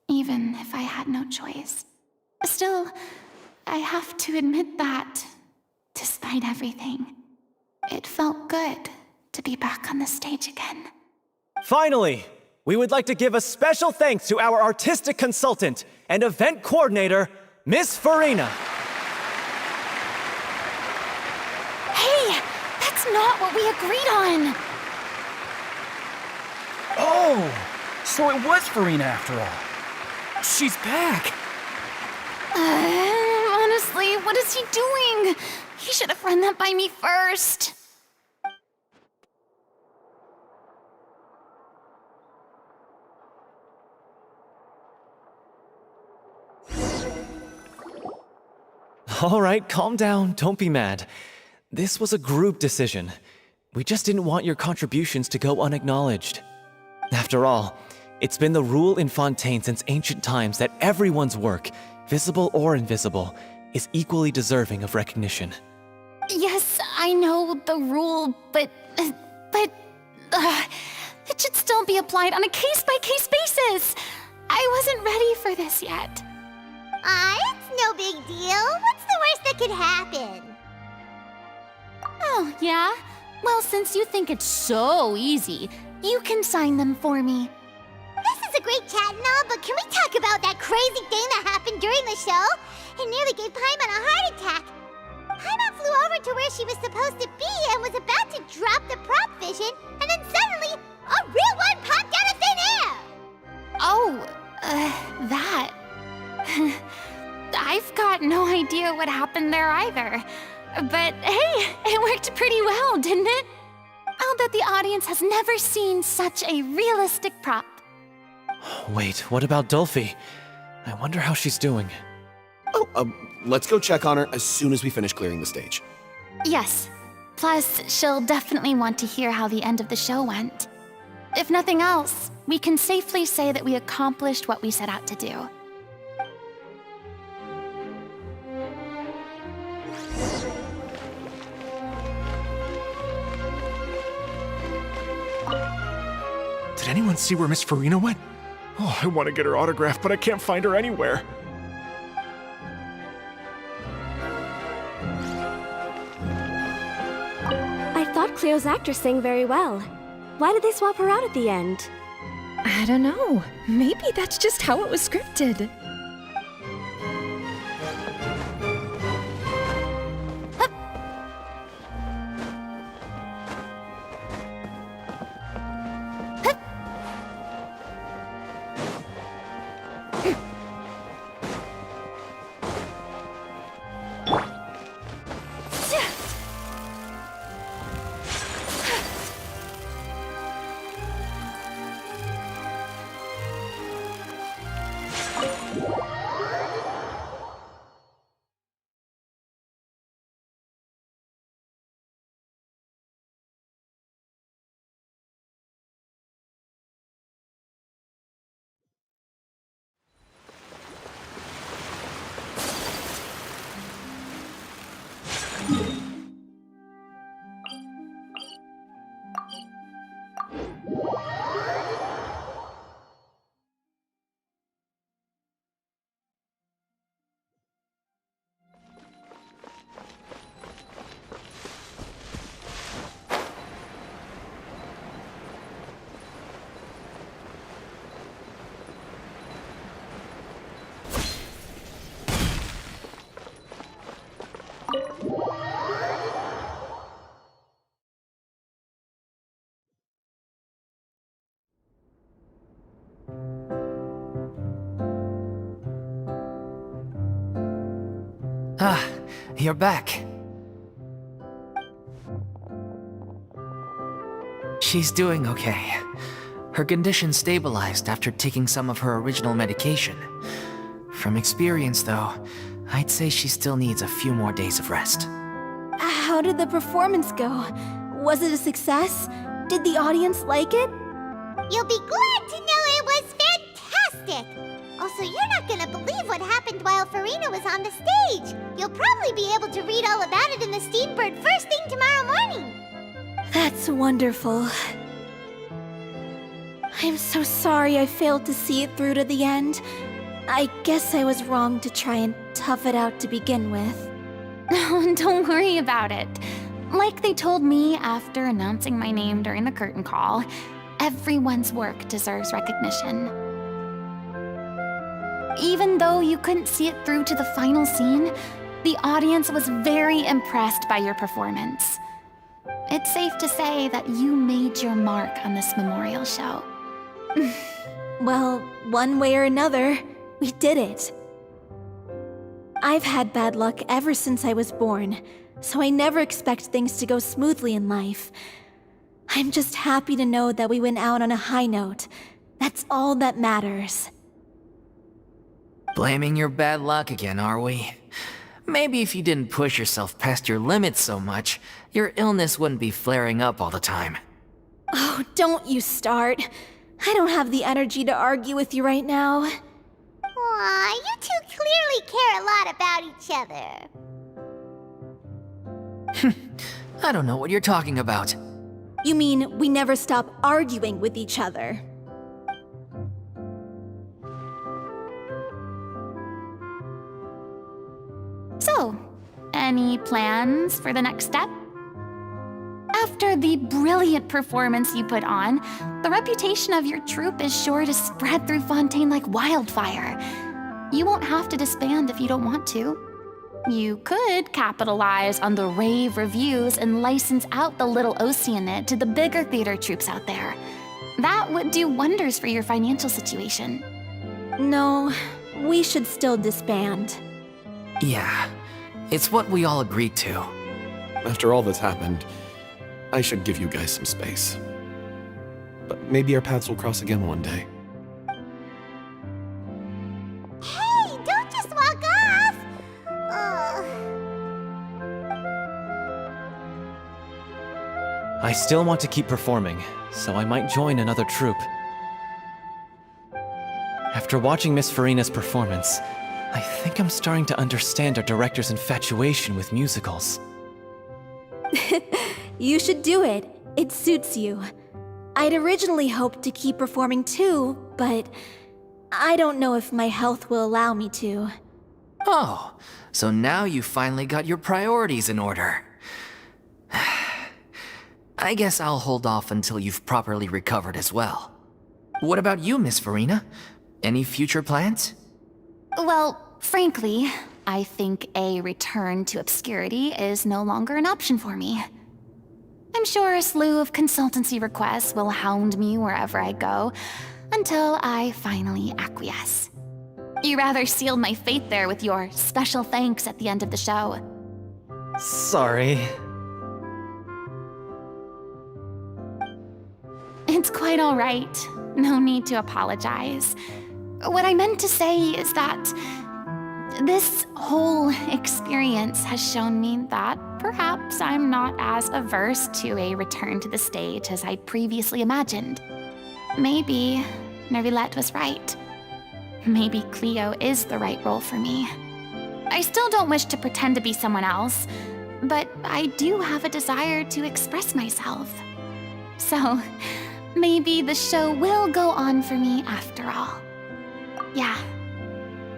even if I had no choice. Still, I have to admit that, despite everything, it felt good to be back on the stage again. Finally, we would like to give a special thanks to our artistic consultant and event coordinator, Miss Furina. Hey, that's not what we agreed on! Oh, so it was Furina after all. She's back. Honestly, what is he doing? He should have run that by me first. All right, calm down, don't be mad. This was a group decision. We just didn't want your contributions to go unacknowledged. After all, it's been the rule in Fontaine since ancient times that everyone's work, visible or invisible, is equally deserving of recognition. Yes, I know the rule, but it should still be applied on a case-by-case basis. I wasn't ready for this yet. It's no big deal. What's the worst that could happen? Oh, yeah? Well, since you think it's so easy, you can sign them for me. This is a great chat and all, but can we talk about that crazy thing that happened during the show? It nearly gave Paimon a heart attack. Paimon flew over to where she was supposed to be and was about to drop the prop vision, and then suddenly, a real one popped out of thin air! Oh, that. I've got no idea what happened there either. But hey, it worked pretty well, didn't it? I'll bet the audience has never seen such a realistic prop. Wait, what about Dolphy? I wonder how she's doing. Oh, let's go check on her as soon as we finish clearing the stage. Yes. Plus, she'll definitely want to hear how the end of the show went. If nothing else, we can safely say that we accomplished what we set out to do. Did anyone see where Miss Furina went? Oh, I want to get her autograph, but I can't find her anywhere. I thought Cleo's actress sang very well. Why did they swap her out at the end? I don't know. Maybe that's just how it was scripted. Ah, you're back. She's doing okay. Her condition stabilized after taking some of her original medication. From experience, though, I'd say she still needs a few more days of rest. How did the performance go? Was it a success? Did the audience like it? You'll be glad to know it was fantastic! Also, you're not gonna believe what happened while Furina was on the stage. You'll probably be able to read all about it in the Steambird first thing tomorrow morning. That's wonderful. I'm so sorry I failed to see it through to the end. I guess I was wrong to try and tough it out to begin with. Oh, don't worry about it. Like they told me after announcing my name during the curtain call, everyone's work deserves recognition. Even though you couldn't see it through to the final scene, the audience was very impressed by your performance. It's safe to say that you made your mark on this memorial show. Well, one way or another, we did it. I've had bad luck ever since I was born, so I never expect things to go smoothly in life. I'm just happy to know that we went out on a high note. That's all that matters. Blaming your bad luck again, are we? Maybe if you didn't push yourself past your limits so much, your illness wouldn't be flaring up all the time. Oh, don't you start. I don't have the energy to argue with you right now. Aw, you two clearly care a lot about each other. I don't know what you're talking about. You mean we never stop arguing with each other? So, any plans for the next step? After the brilliant performance you put on, the reputation of your troupe is sure to spread through Fontaine like wildfire. You won't have to disband if you don't want to. You could capitalize on the rave reviews and license out the Little Oceanid to the bigger theater troupes out there. That would do wonders for your financial situation. No, we should still disband. Yeah, it's what we all agreed to. After all that's happened, I should give you guys some space. But maybe our paths will cross again one day. Hey, don't just walk off! I still want to keep performing, so I might join another troupe. After watching Miss Furina's performance, I think I'm starting to understand our director's infatuation with musicals. You should do it. It suits you. I'd originally hoped to keep performing too, but I don't know if my health will allow me to. Oh, so now you finally got your priorities in order. I guess I'll hold off until you've properly recovered as well. What about you, Miss Furina? Any future plans? Well, frankly, I think a return to obscurity is no longer an option for me. I'm sure a slew of consultancy requests will hound me wherever I go, until I finally acquiesce. You rather sealed my fate there with your special thanks at the end of the show. Sorry. It's quite all right. No need to apologize. What I meant to say is that this whole experience has shown me that perhaps I'm not as averse to a return to the stage as I'd previously imagined. Maybe Nervillette was right. Maybe Cleo is the right role for me. I still don't wish to pretend to be someone else, but I do have a desire to express myself. So, maybe the show will go on for me after all. Yeah.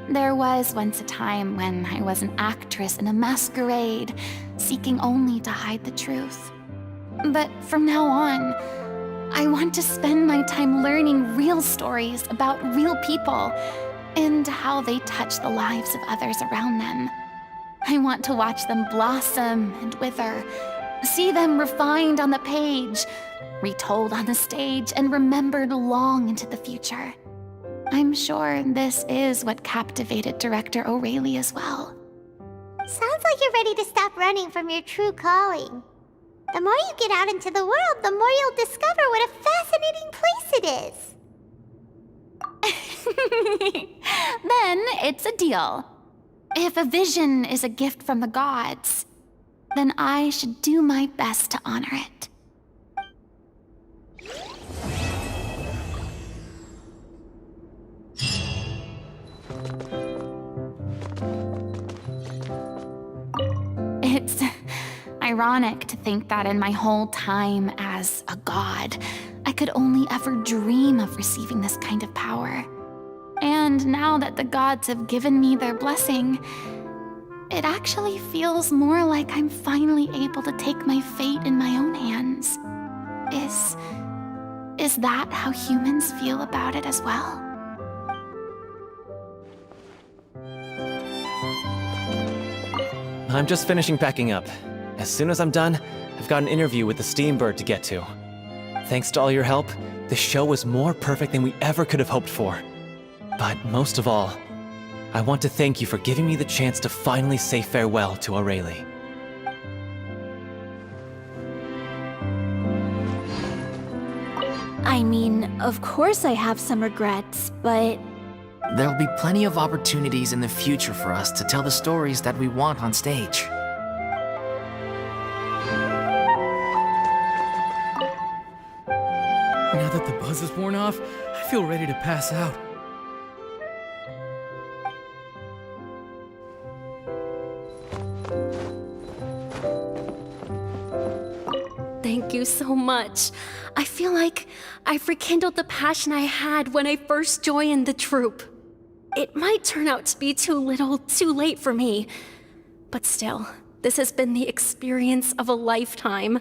There was once a time when I was an actress in a masquerade, seeking only to hide the truth. But from now on, I want to spend my time learning real stories about real people and how they touch the lives of others around them. I want to watch them blossom and wither, see them refined on the page, retold on the stage, and remembered long into the future. I'm sure this is what captivated director O'Reilly as well. Sounds like you're ready to stop running from your true calling. The more you get out into the world, the more you'll discover what a fascinating place it is. Then it's a deal. If a vision is a gift from the gods, then I should do my best to honor it. It's ironic to think that in my whole time as a god, I could only ever dream of receiving this kind of power. And And now that the gods have given me their blessing, it actually feels more like I'm finally able to take my fate in my own hands. Is that how humans feel about it as well? I'm just finishing packing up. As soon as I'm done, I've got an interview with the Steambird to get to. Thanks to all your help, the show was more perfect than we ever could have hoped for. But most of all, I want to thank you for giving me the chance to finally say farewell to Aurelie. I mean, of course I have some regrets, but There'll be plenty of opportunities in the future for us to tell the stories that we want on stage. Now that the buzz is worn off, I feel ready to pass out. Thank you so much. I feel like I've rekindled the passion I had when I first joined the troupe. It might turn out to be too little, too late for me. But still, this has been the experience of a lifetime.